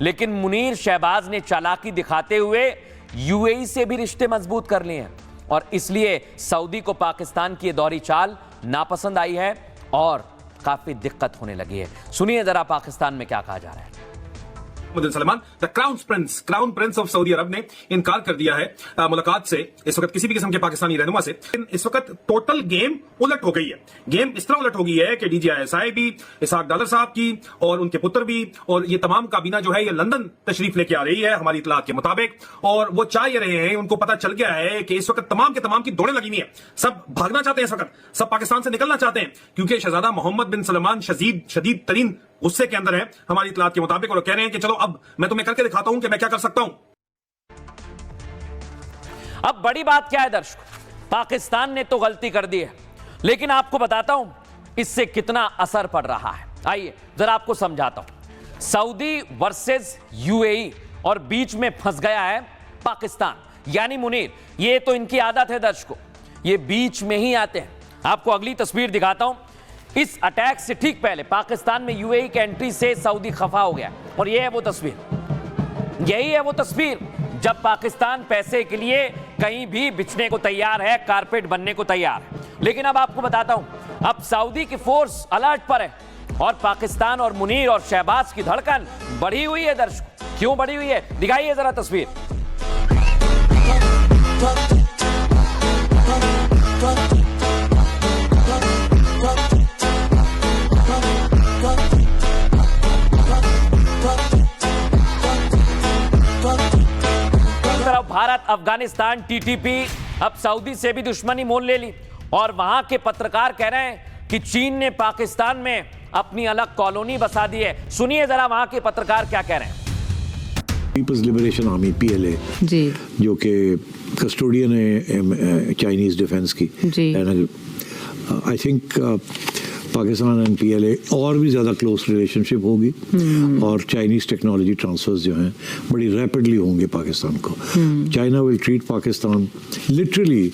लेकिन मुनीर शहबाज ने चालाकी दिखाते हुए यूएई से भी रिश्ते मजबूत कर लिए हैं और इसलिए सऊदी को पाकिस्तान की दोहरी चाल नापसंद आई है और काफी दिक्कत होने लगी है। सुनिए जरा पाकिस्तान में क्या कहा जा रहा है। Salman, the crown prince of Saudi Arab ने इनकार कर दिया है मुलाकात से इस वक्त किसी भी किस्म के पाकिस्तानी रहनुमा से। इस वक्त टोटल गेम उलट हो गई है। गेम इस तरह उलट हो गई है कि DGISI भी, इसहाक डालर साहब की और उनके पुत्र भी और ये तमाम काबीना जो है ये लंदन तशरीफ लेके आ रही है हमारी इतलात के मुताबिक, और वो चाह ये रहे हैं, उनको पता चल गया है कि इस वक्त तमाम के तमाम की दौड़ें लगी हुई है। सब भागना चाहते हैं, इस वक्त सब पाकिस्तान से निकलना चाहते हैं, क्योंकि शहजादा मोहम्मद बिन सलमान शदीद तरीन गुस्से के अंदर है हमारी इतलात के मुताबिक, और कह रहे हैं कि चलो अब मैं तुम्हें करके दिखाता हूं कि मैं क्या कर सकता हूं। अब बड़ी बात क्या है दर्शकों, पाकिस्तान ने तो गलती कर दी है, लेकिन आपको बताता हूं इससे कितना असर पड़ रहा है। आइए जरा आपको समझाता हूं। सऊदी वर्सेस यूएई और बीच में फंस गया है पाकिस्तान, यानी मुनीर। ये तो इनकी आदत है दर्शकों, ये बीच में ही आते हैं। आपको अगली तस्वीर दिखाता हूं। इस अटैक से ठीक पहले पाकिस्तान में यूएई की एंट्री से सऊदी खफा हो गया, और यह है वो तस्वीर, यही है वो तस्वीर जब पाकिस्तान पैसे के लिए कहीं भी बिछने को तैयार है, कारपेट बनने को तैयार है। लेकिन अब आपको बताता हूं, अब सऊदी की फोर्स अलर्ट पर है और पाकिस्तान और मुनीर और शहबाज की धड़कन बढ़ी हुई है दर्शकों। क्यों बढ़ी हुई है, दिखाइए जरा तस्वीर। अफगानिस्तान टीटीपी अब सऊदी से भी दुश्मनी मोल ले ली और वहां के पत्रकार कह रहे हैं कि चीन ने पाकिस्तान में अपनी अलग कॉलोनी बसा दी है। सुनिए जरा वहां के पत्रकार क्या कह रहे हैं। पीपल्स लिबरेशन आर्मी PLA जी, जो कि कस्टोडियन है चाइनीज डिफेंस की जी, I think Pakistan and PLA और भी ज़्यादा क्लोज रिलेशनशिप होगी और चाइनीज टेक्नोलॉजी ट्रांसफर्स जो हैं बड़ी रैपिडली होंगे पाकिस्तान को। China will treat Pakistan literally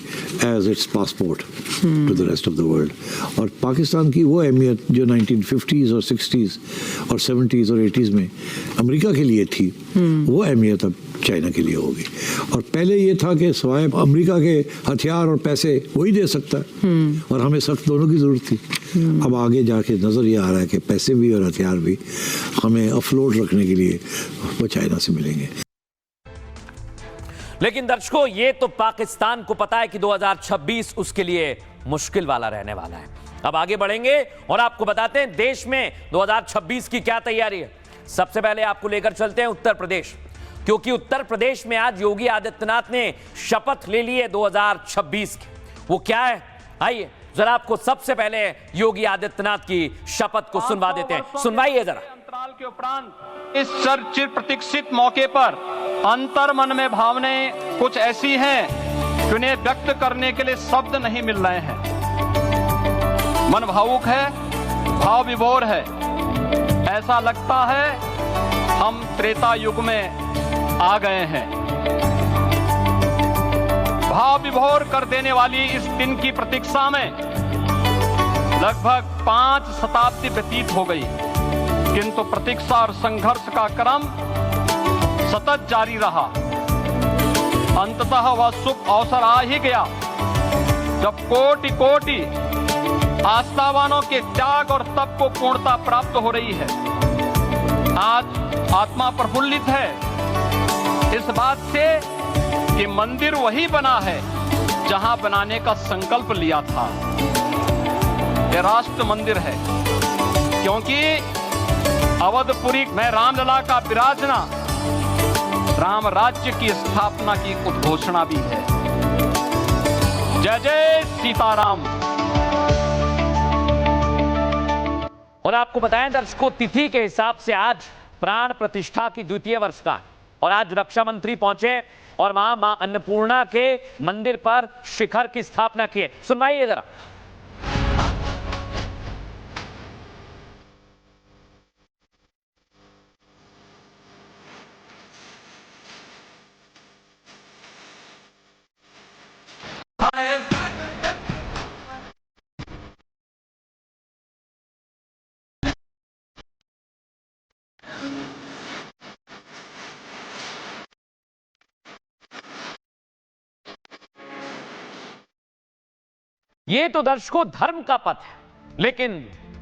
as its passport to the rest of the world. और पाकिस्तान की वो अहमियत जो 1950s और 60s और 70s और 80s में अमेरिका के लिए थी, वो अहमियत अब चाइना के लिए होगी। और पहले ये था कि सिवाय अमेरिका के हथियार और पैसे वही दे सकता है और हमें सख्त दोनों की जरूरत थी। अब आगे जाके नजर ये आ रहा है कि पैसे भी और हथियार भी हमें अफलोट रखने के लिए वो चाइना से मिलेंगे। लेकिन दर्शकों, ये तो पाकिस्तान को पता है कि 2026 उसके लिए मुश्किल वाला रहने वाला है। अब आगे बढ़ेंगे और आपको बताते हैं देश में 2026 की क्या तैयारी है। सबसे पहले आपको लेकर चलते हैं उत्तर प्रदेश, क्योंकि उत्तर प्रदेश में आज योगी आदित्यनाथ ने शपथ ले ली है 2026 की। वो क्या है, आइए जरा आपको सबसे पहले योगी आदित्यनाथ की शपथ को सुनवा देते हैं। सुनवाइए जरा। अंतराल के उपरांत इस चर्चित प्रतीक्षित मौके पर अंतर मन में भावनाएं कुछ ऐसी हैं कि उन्हें व्यक्त करने के लिए शब्द नहीं मिल रहे हैं। मन भावुक है, भाव विभोर है। ऐसा लगता है हम त्रेता युग में आ गए हैं। भाव विभोर कर देने वाली इस दिन की प्रतीक्षा में लगभग 5 शताब्दी व्यतीत हो गई, किंतु प्रतीक्षा और संघर्ष का क्रम सतत जारी रहा। अंततः वह शुभ अवसर आ ही गया जब कोटि कोटि आस्थावानों के त्याग और तप को पूर्णता प्राप्त हो रही है। आज आत्मा प्रफुल्लित है इस बात से कि मंदिर वही बना है जहां बनाने का संकल्प लिया था। यह राष्ट्र मंदिर है, क्योंकि अवधपुरी में रामलला का विराजना राम राज्य की स्थापना की उद्घोषणा भी है। जय जय सीताराम। और आपको बताएं दर्शकों, तिथि के हिसाब से आज प्राण प्रतिष्ठा की द्वितीय वर्षगांठ, और आज रक्षा मंत्री पहुंचे और वहां मां अन्नपूर्णा के मंदिर पर शिखर की स्थापना की। सुनवाइए जरा। ये तो दर्शकों धर्म का पथ है, लेकिन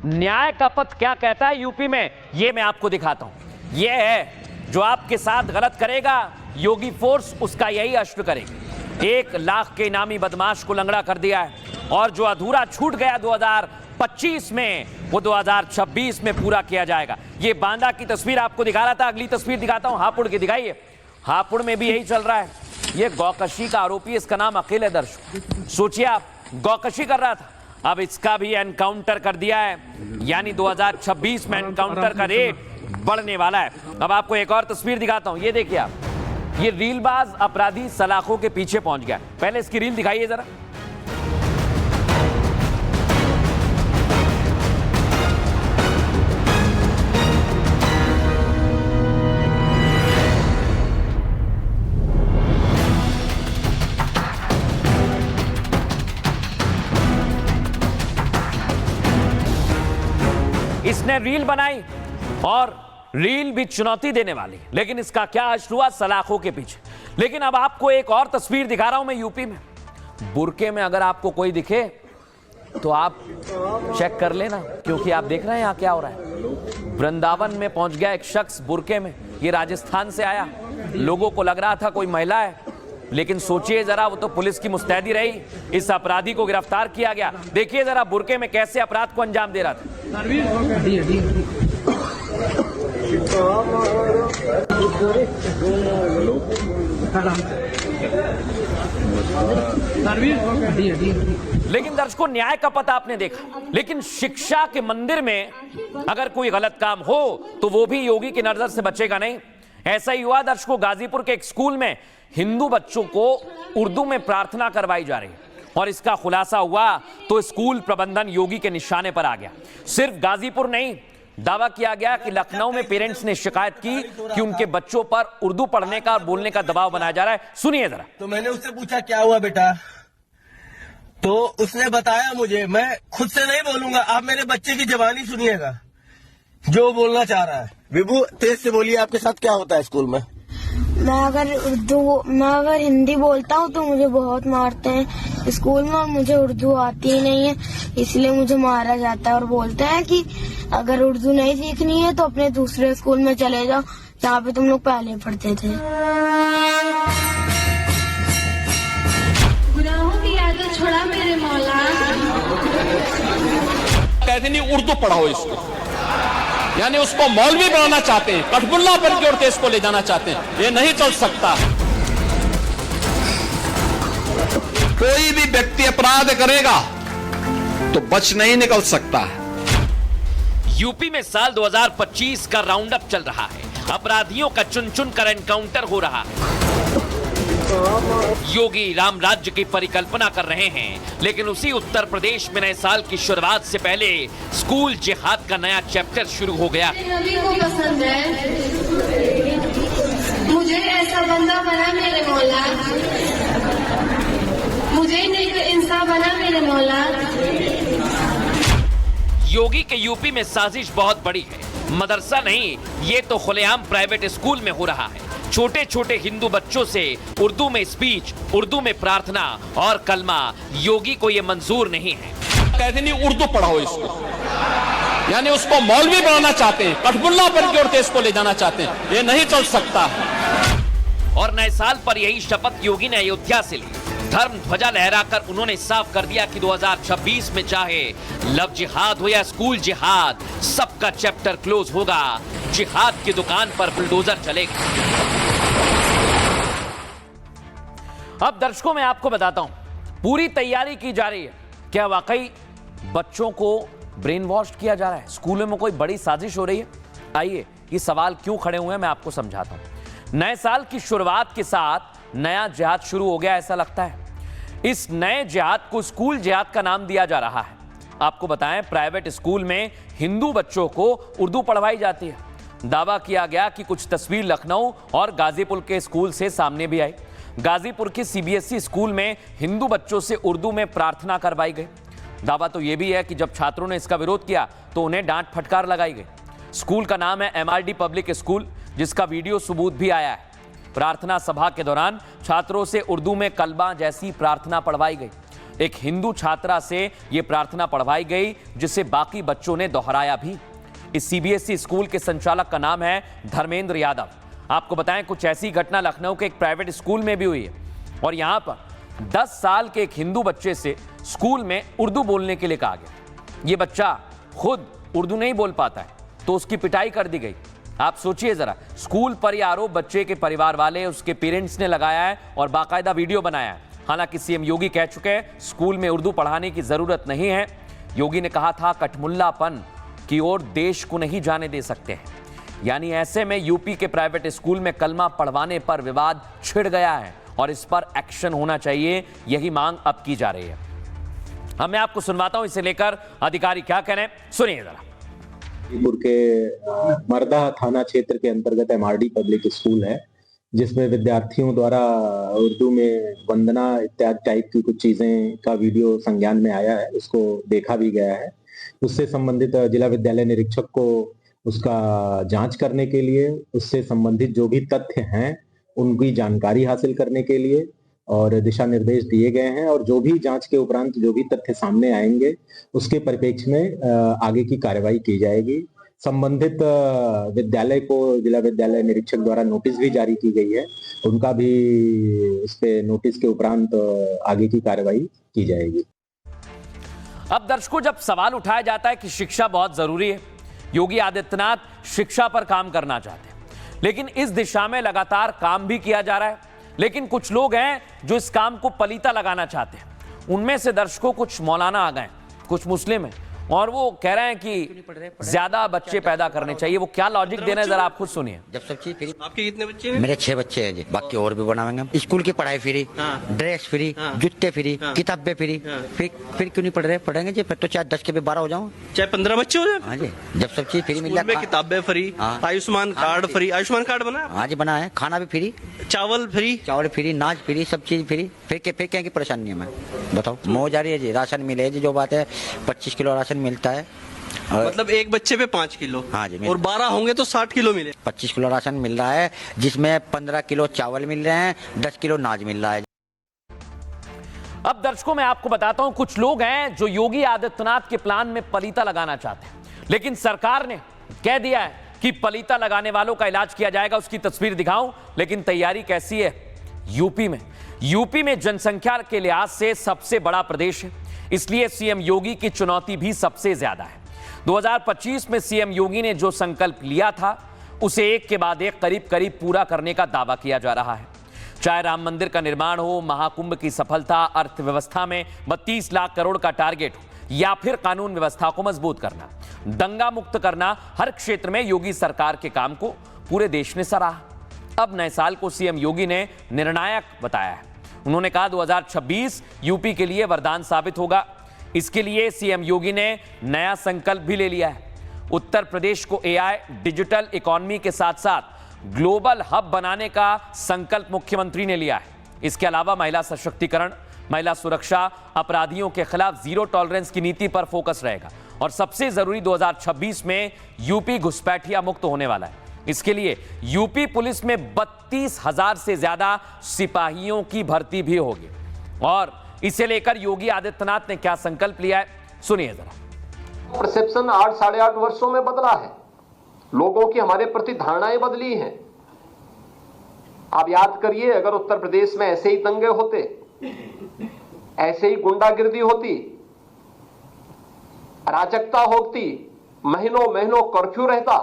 न्याय का पथ क्या कहता है यूपी में, ये मैं आपको दिखाता हूं। ये है जो आपके साथ गलत करेगा, योगी फोर्स उसका यही अश्व करेगी। 1 लाख के इनामी बदमाश को लंगड़ा कर दिया है, और जो अधूरा छूट गया 2025 में वो 2026 में पूरा किया जाएगा। ये बांदा की तस्वीर आपको दिखा रहा था, अगली तस्वीर दिखाता हूं हापुड़ की। दिखाइए, हापुड़ में भी यही चल रहा है। ये गौकशी का आरोपी, इसका नाम अखिल है दर्शक। सोचिए आप, गौकशी कर रहा था, अब इसका भी एनकाउंटर कर दिया है, यानी 2026 में एनकाउंटर का रेट बढ़ने वाला है। अब आपको एक और तस्वीर दिखाता हूं, ये देखिए आप, ये रीलबाज अपराधी सलाखों के पीछे पहुंच गया। पहले इसकी रील दिखाइए जरा। इसने रील बनाई और रील भी चुनौती देने वाली, लेकिन इसका क्या हश्र हुआ सलाखों के पीछे। लेकिन अब आपको एक और तस्वीर दिखा रहा हूं मैं यूपी में। बुरके में अगर आपको कोई दिखे तो आप चेक कर लेना, क्योंकि आप देख रहे हैं यहां क्या हो रहा है। वृंदावन में पहुंच गया एक शख्स बुरके में, ये राजस्थान से आया। लोगों को लग रहा था कोई महिला है, लेकिन सोचिए जरा, वो तो पुलिस की मुस्तैदी रही, इस अपराधी को गिरफ्तार किया गया। देखिए जरा बुरके में कैसे अपराध को अंजाम दे रहा था। लेकिन दर्शकों, न्याय का पता आपने देखा, लेकिन शिक्षा के मंदिर में अगर कोई गलत काम हो तो वो भी योगी की नजर से बचेगा नहीं। ऐसा ही हुआ दर्शकों, गाजीपुर के एक स्कूल में हिंदू बच्चों को उर्दू में प्रार्थना करवाई जा रही और इसका खुलासा हुआ तो स्कूल प्रबंधन योगी के निशाने पर आ गया। सिर्फ गाजीपुर नहीं, दावा किया गया कि लखनऊ में पेरेंट्स ने शिकायत की कि उनके बच्चों पर उर्दू पढ़ने का और बोलने का दबाव बनाया जा रहा है। सुनिए जरा। तो मैंने उससे पूछा क्या हुआ बेटा, तो उसने बताया मुझे, मैं खुद से नहीं बोलूंगा, आप मेरे बच्चे की जबानी सुनिएगा जो बोलना चाह रहा है। विभू तेज से बोलिए, आपके साथ क्या होता है स्कूल में? मैं अगर हिंदी बोलता हूँ तो मुझे बहुत मारते हैं स्कूल में, और मुझे उर्दू आती ही नहीं है, इसलिए मुझे मारा जाता है। और बोलते हैं कि अगर उर्दू नहीं सीखनी है तो अपने दूसरे स्कूल में चले जाओ जहाँ पे तुम लोग पहले पढ़ते थे। गुनाहों की आदत छोड़ा मेरे मौला। कहते नहीं उर्दू पढ़ाओ इसको, यानी उसको मौलवी बनाना चाहते हैं, कठबुल्ला बन के और देश को ले जाना चाहते हैं। ये नहीं चल सकता। कोई भी व्यक्ति अपराध करेगा तो बच नहीं निकल सकता है। यूपी में साल 2025 का राउंड अप चल रहा है। अपराधियों का चुन चुन कर एनकाउंटर हो रहा है। योगी राम राज्य की परिकल्पना कर रहे हैं, लेकिन उसी उत्तर प्रदेश में नए साल की शुरुआत से पहले स्कूल जिहाद का नया चैप्टर शुरू हो गया। नबी को पसंद है, मुझे ऐसा बंदा बना मेरे मौला, मुझे नहीं तो इंसान बना मेरे मौला। योगी के यूपी में साजिश बहुत बड़ी है। मदरसा नहीं, ये तो खुलेआम प्राइवेट स्कूल में हो रहा है। छोटे छोटे हिंदू बच्चों से उर्दू में स्पीच, उर्दू में प्रार्थना और कलमा योगी को ये मंजूर नहीं है। कहते नहीं उर्दू पढ़ाओ इसको, यानी उसको मौलवी बनाना चाहते हैं, कठबुल्ला बन के और देश को ले जाना चाहते हैं। ये नहीं चल सकता। और नए साल पर यही शपथ योगी ने अयोध्या से ली। धर्म ध्वजा लहराकर उन्होंने साफ कर दिया कि 2026 में चाहे लव जिहाद हो या स्कूल जिहाद, सबका चैप्टर क्लोज होगा। जिहाद की दुकान पर बुलडोजर चलेगा। अब दर्शकों, मैं आपको बताता हूं, पूरी तैयारी की जा रही है। क्या वाकई बच्चों को ब्रेन वॉश किया जा रहा है? स्कूलों में कोई बड़ी साजिश हो रही है? आइए, ये सवाल क्यों खड़े हुए हैं मैं आपको समझाता हूं। नए साल की शुरुआत के साथ नया जिहाद शुरू हो गया ऐसा लगता है। इस नए जिहाद को स्कूल जिहाद का नाम दिया जा रहा है। आपको बताएं, प्राइवेट स्कूल में हिंदू बच्चों को उर्दू पढ़वाई जाती है। दावा किया गया कि कुछ तस्वीर लखनऊ और गाजीपुर के स्कूल से सामने भी आई। गाजीपुर के सीबीएसई स्कूल में हिंदू बच्चों से उर्दू में प्रार्थना करवाई गई। दावा तो यह भी है कि जब छात्रों ने इसका विरोध किया तो उन्हें डांट फटकार लगाई गई। स्कूल का नाम है MRD पब्लिक स्कूल, जिसका वीडियो सबूत भी आया है। प्रार्थना सभा के दौरान छात्रों से उर्दू में कलमा जैसी प्रार्थना पढ़वाई गई। एक हिंदू छात्रा से यह प्रार्थना पढ़वाई गई, जिसे बाकी बच्चों ने दोहराया भी। इस सीबीएसई स्कूल के संचालक का नाम है धर्मेंद्र यादव। आपको बताएं, कुछ ऐसी घटना लखनऊ के एक प्राइवेट स्कूल में भी हुई है। और यहां पर 10 साल के एक हिंदू बच्चे से स्कूल में उर्दू बोलने के लिए कहा गया। यह बच्चा खुद उर्दू नहीं बोल पाता है, तो उसकी पिटाई कर दी गई। आप सोचिए जरा, स्कूल पर यह आरोप बच्चे के परिवार वाले, उसके पेरेंट्स ने लगाया है और बाकायदा वीडियो बनाया है। हालांकि सीएम योगी कह चुके हैं स्कूल में उर्दू पढ़ाने की जरूरत नहीं है। योगी ने कहा था कठमुल्लापन की ओर देश को नहीं जाने दे सकते हैं। यानी ऐसे में यूपी के प्राइवेट स्कूल में कलमा पढ़वाने पर विवाद छिड़ गया है और इस पर एक्शन होना चाहिए, यही मांग अब की जा रही है। मैं आपको सुनवाता हूं, इसे लेकर अधिकारी क्या कह रहे हैं, सुनिए जरा। गाजीपुर के मरदा थाना क्षेत्र के अंतर्गत MRD पब्लिक स्कूल है, जिसमें विद्यार्थियों द्वारा उर्दू में वंदना इत्यादि टाइप की कुछ चीजें का वीडियो संज्ञान में आया है। उसको देखा भी गया है। उससे संबंधित जिला विद्यालय निरीक्षक को उसका जांच करने के लिए, उससे संबंधित जो भी तथ्य हैं उनकी जानकारी हासिल करने के लिए और दिशा निर्देश दिए गए हैं। और जो भी जांच के उपरांत जो भी तथ्य सामने आएंगे उसके परिप्रेक्ष्य में आगे की कार्रवाई की जाएगी। संबंधित विद्यालय को जिला विद्यालय निरीक्षक द्वारा नोटिस भी जारी की गई है, उनका भी इस पे नोटिस के उपरांत आगे की कार्रवाई की जाएगी। अब दर्शकों, जब सवाल उठाया जाता है कि शिक्षा बहुत जरूरी है, योगी आदित्यनाथ शिक्षा पर काम करना चाहते हैं, लेकिन इस दिशा में लगातार काम भी किया जा रहा है। लेकिन कुछ लोग हैं जो इस काम को पलीता लगाना चाहते हैं। उनमें से दर्शकों कुछ मौलाना आ गए, कुछ मुस्लिम हैं, और वो कह रहे हैं कि ज्यादा बच्चे पैदा करने चाहिए। वो क्या लॉजिक दे रहे हैं जरा आप खुद सुनिए। जब सब चीज फ्री। आपके कितने बच्चे हैं? मेरे 6 बच्चे हैं जी, बाकी और भी बनाएंगे। स्कूल की पढ़ाई फ्री, ड्रेस फ्री, जूते फ्री, किताबें फ्री। फिर क्यों नहीं पढ़ रहे? पढ़ेंगे जी, फिर तो चाहे 10 के भी 12 हो जाऊँ, चाहे 15 बच्चे हो जाए। हाँ जी, जब सब चीज फ्री मिल जाए, किताबें free, Ayushman card free. Ayushman card बना? हाँ जी बना है। खाना भी फ्री, चावल फ्री, नाच फ्री, सब चीज फ्री। फिर क्या की परेशानी है? मैं बताओ, मौज आ रही है जी। राशन मिले जी, जो बात है 25 किलो राशन मिलता है, मतलब एक बच्चे पे 5 किलो। हाँ जी, और 12 होंगे तो 60 किलो मिले। 25 किलो राशन मिल रहा है, जिसमें 15 किलो चावल मिल रहे हैं, 10 किलो नाज मिल रहा है। अब दर्शकों मैं आपको बताता हूं, कुछ लोग हैं जो योगी आदित्यनाथ के प्लान में पलीता लगाना चाहते हैं, लेकिन सरकार ने कह दिया है कि पलीता लगाने वालों का इलाज किया जाएगा। उसकी तस्वीर दिखाऊं, लेकिन तैयारी कैसी है? यूपी में जनसंख्या के लिहाज से सबसे बड़ा प्रदेश है, इसलिए सीएम योगी की चुनौती भी सबसे ज्यादा है। 2025 में सीएम योगी ने जो संकल्प लिया था, उसे एक के बाद एक करीब पूरा करने का दावा किया जा रहा है। चाहे राम मंदिर का निर्माण हो, महाकुंभ की सफलता, अर्थव्यवस्था में 32 लाख करोड़ का टारगेट हो, या फिर कानून व्यवस्था को मजबूत करना, दंगा मुक्त करना, हर क्षेत्र में योगी सरकार के काम को पूरे देश ने सराहा। अब नए साल को सीएम योगी ने निर्णायक बताया है। उन्होंने कहा 2026 यूपी के लिए वरदान साबित होगा। इसके लिए सीएम योगी ने नया संकल्प भी ले लिया है। उत्तर प्रदेश को एआई, डिजिटल इकोनॉमी के साथ साथ ग्लोबल हब बनाने का संकल्प मुख्यमंत्री ने लिया है। इसके अलावा महिला सशक्तिकरण, महिला सुरक्षा, अपराधियों के खिलाफ जीरो टॉलरेंस की नीति पर फोकस रहेगा। और सबसे जरूरी, 2026 में यूपी घुसपैठिया मुक्त होने वाला है। इसके लिए यूपी पुलिस में 32,000 से ज्यादा सिपाहियों की भर्ती भी होगी। और इसे लेकर योगी आदित्यनाथ ने क्या संकल्प लिया है, सुनिए जरा। परसेप्शन 8-8.5 वर्षों में बदला है। लोगों की हमारे प्रति धारणाएं बदली हैं। आप याद करिए, अगर उत्तर प्रदेश में ऐसे ही दंगे होते, ऐसे ही गुंडागिर्दी होती, अराजकता होती, महीनों कर्फ्यू रहता,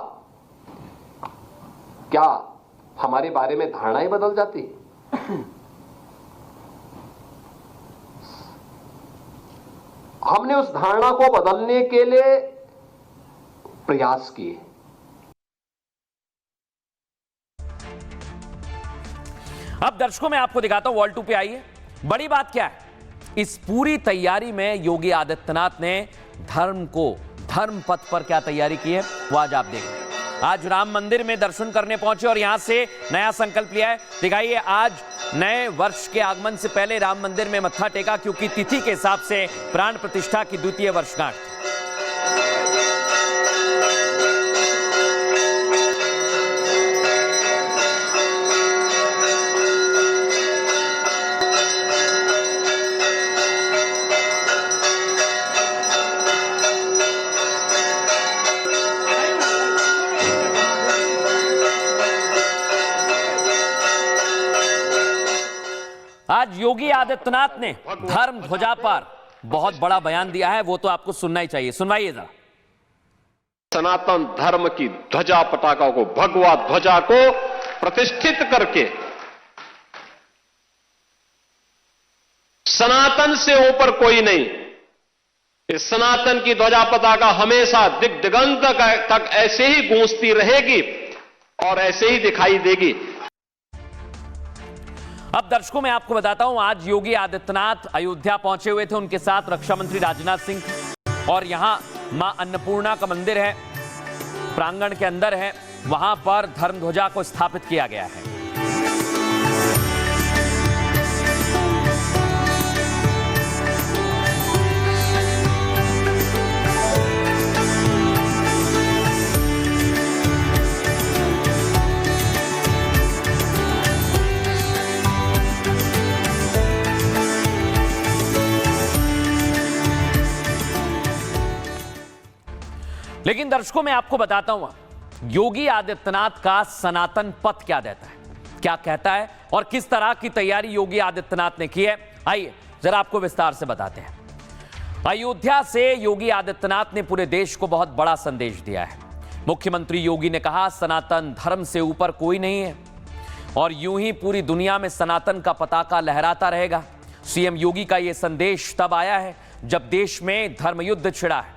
क्या हमारे बारे में धारणाएं बदल जाती? हमने उस धारणा को बदलने के लिए प्रयास किए। अब दर्शकों मैं आपको दिखाता हूं, वॉल 2 पे आइए। बड़ी बात क्या है, इस पूरी तैयारी में योगी आदित्यनाथ ने धर्म पथ पर क्या तैयारी की है, वो आज आप देखें। आज राम मंदिर में दर्शन करने पहुंचे और यहां से नया संकल्प लिया है। दिखाइए, आज नए वर्ष के आगमन से पहले राम मंदिर में मत्था टेका, क्योंकि तिथि के हिसाब से प्राण प्रतिष्ठा की द्वितीय वर्षगांठ। आज योगी आदित्यनाथ ने धर्म ध्वजा पर बहुत बड़ा बयान दिया है, वो तो आपको सुनना ही चाहिए। सुनवाइए जरा। सनातन धर्म की ध्वजा पताका को, भगवा ध्वजा को प्रतिष्ठित करके सनातन से ऊपर कोई नहीं, इस सनातन की ध्वजा पताका हमेशा दिग्दिगंत तक ऐसे ही गूंजती रहेगी और ऐसे ही दिखाई देगी। अब दर्शकों मैं आपको बताता हूं, आज योगी आदित्यनाथ अयोध्या पहुंचे हुए थे। उनके साथ रक्षा मंत्री राजनाथ सिंह, और यहां मां अन्नपूर्णा का मंदिर है, प्रांगण के अंदर है, वहां पर धर्म ध्वजा को स्थापित किया गया है। लेकिन दर्शकों मैं आपको बताता हूं, योगी आदित्यनाथ का सनातन पथ क्या देता है, क्या कहता है, और किस तरह की तैयारी योगी आदित्यनाथ ने की है। आइए जरा आपको विस्तार से बताते हैं। अयोध्या से योगी आदित्यनाथ ने पूरे देश को बहुत बड़ा संदेश दिया है। मुख्यमंत्री योगी ने कहा, सनातन धर्म से ऊपर कोई नहीं है और यूं ही पूरी दुनिया में सनातन का पताका लहराता रहेगा। सीएम योगी का यह संदेश तब आया है जब देश में धर्मयुद्ध छिड़ा है।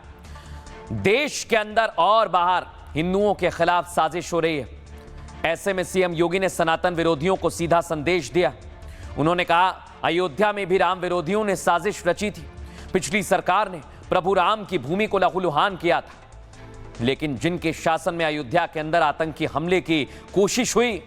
देश के अंदर और बाहर हिंदुओं के खिलाफ साजिश हो रही है। ऐसे में सीएम योगी ने सनातन विरोधियों को सीधा संदेश दिया। उन्होंने कहा, अयोध्या में भी राम विरोधियों ने साजिश रची थी। पिछली सरकार ने प्रभु राम की भूमि को लहूलुहान किया था, लेकिन जिनके शासन में अयोध्या के अंदर आतंकी हमले की कोशिश हुई,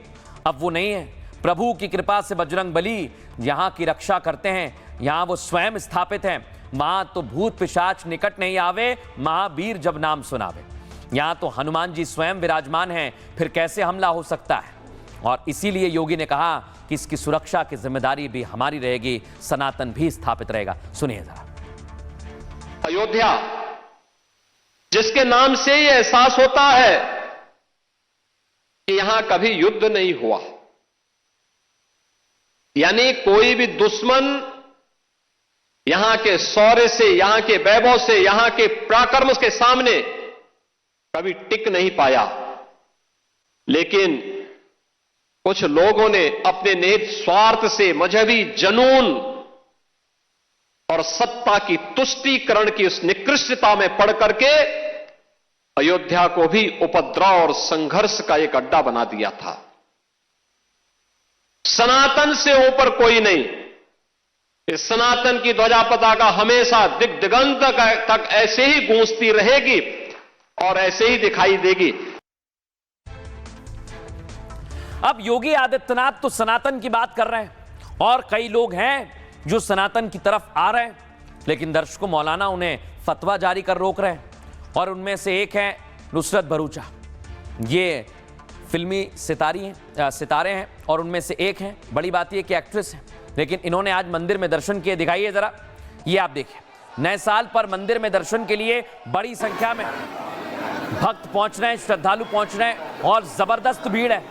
अब वो नहीं है। प्रभु की कृपा से बजरंग बली यहां की रक्षा करते हैं, यहां वो स्वयं स्थापित हैं। वहां तो भूत पिशाच निकट नहीं आवे, महावीर जब नाम सुनावे। यहां तो हनुमान जी स्वयं विराजमान हैं, फिर कैसे हमला हो सकता है? और इसीलिए योगी ने कहा कि इसकी सुरक्षा की जिम्मेदारी भी हमारी रहेगी, सनातन भी स्थापित रहेगा। सुनिए जरा। अयोध्या, जिसके नाम से यह एहसास होता है कि यहां कभी युद्ध नहीं हुआ, यानी कोई भी दुश्मन यहां के शौर्य से, यहां के वैभव से, यहां के पराक्रम के सामने कभी टिक नहीं पाया। लेकिन कुछ लोगों ने अपने निहित स्वार्थ से, मजहबी जनून और सत्ता की तुष्टीकरण की उस निकृष्टता में पड़ करके अयोध्या को भी उपद्रव और संघर्ष का एक अड्डा बना दिया था। सनातन से ऊपर कोई नहीं। इस सनातन की ध्वजा पताका हमेशा दिग दिगंत तक ऐसे ही गूंजती रहेगी और ऐसे ही दिखाई देगी। अब योगी आदित्यनाथ तो सनातन की बात कर रहे हैं और कई लोग हैं जो सनातन की तरफ आ रहे हैं, लेकिन दर्शकों, मौलाना उन्हें फतवा जारी कर रोक रहे हैं। और उनमें से एक है नुसरत भरूचा। ये फिल्मी सितारे हैं और उनमें से एक हैं, बड़ी बात यह कि एक्ट्रेस हैं, लेकिन इन्होंने आज मंदिर में दर्शन किए। दिखाइए जरा, ये आप देखिए। नए साल पर मंदिर में दर्शन के लिए बड़ी संख्या में भक्त पहुंच रहे हैं, श्रद्धालु पहुंच रहे हैं और जबरदस्त भीड़ है।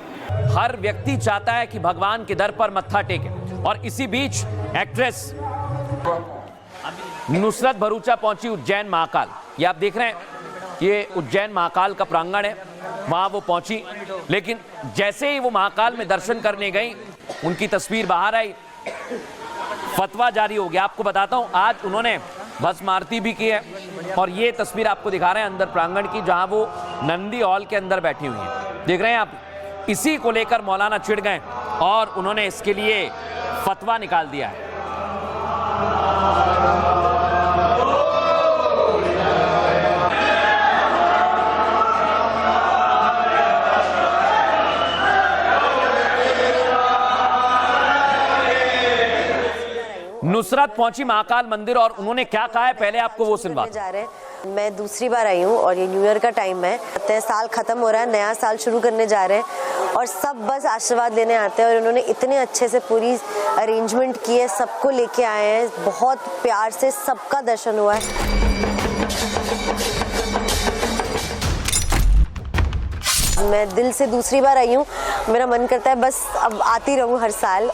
हर व्यक्ति चाहता है कि भगवान के दर पर मत्था टेके। और इसी बीच एक्ट्रेस नुसरत भरूचा पहुंची उज्जैन महाकाल। ये आप देख रहे हैं, ये उज्जैन महाकाल का प्रांगण है, वहां वो पहुंची। लेकिन जैसे ही वो महाकाल में दर्शन करने गई, उनकी तस्वीर बाहर आई, फतवा जारी हो गया। आपको बताता हूं, आज उन्होंने भस्म आरती भी की है और ये तस्वीर आपको दिखा रहे हैं अंदर प्रांगण की, जहां वो नंदी हॉल के अंदर बैठी हुई है। देख रहे हैं आप। इसी को लेकर मौलाना चिढ़ गए और उन्होंने इसके लिए फतवा निकाल दिया है। नुसरत पहुंची महाकाल मंदिर और उन्होंने क्या कहा है, पहले आपको वो सुनवा जा रहे हैं। मैं दूसरी बार आई हूँ और ये न्यू ईयर का टाइम है, साल खत्म हो रहा है, नया साल शुरू करने जा रहे हैं और सब बस आशीर्वाद लेने आते हैं। और उन्होंने इतने अच्छे से पूरी अरेंजमेंट की है, सबको लेके आए हैं, बहुत प्यार से सबका दर्शन हुआ है। मैं दिल से दूसरी बार आई हूँ, मेरा मन करता है बस अब आती रहूं हर साल।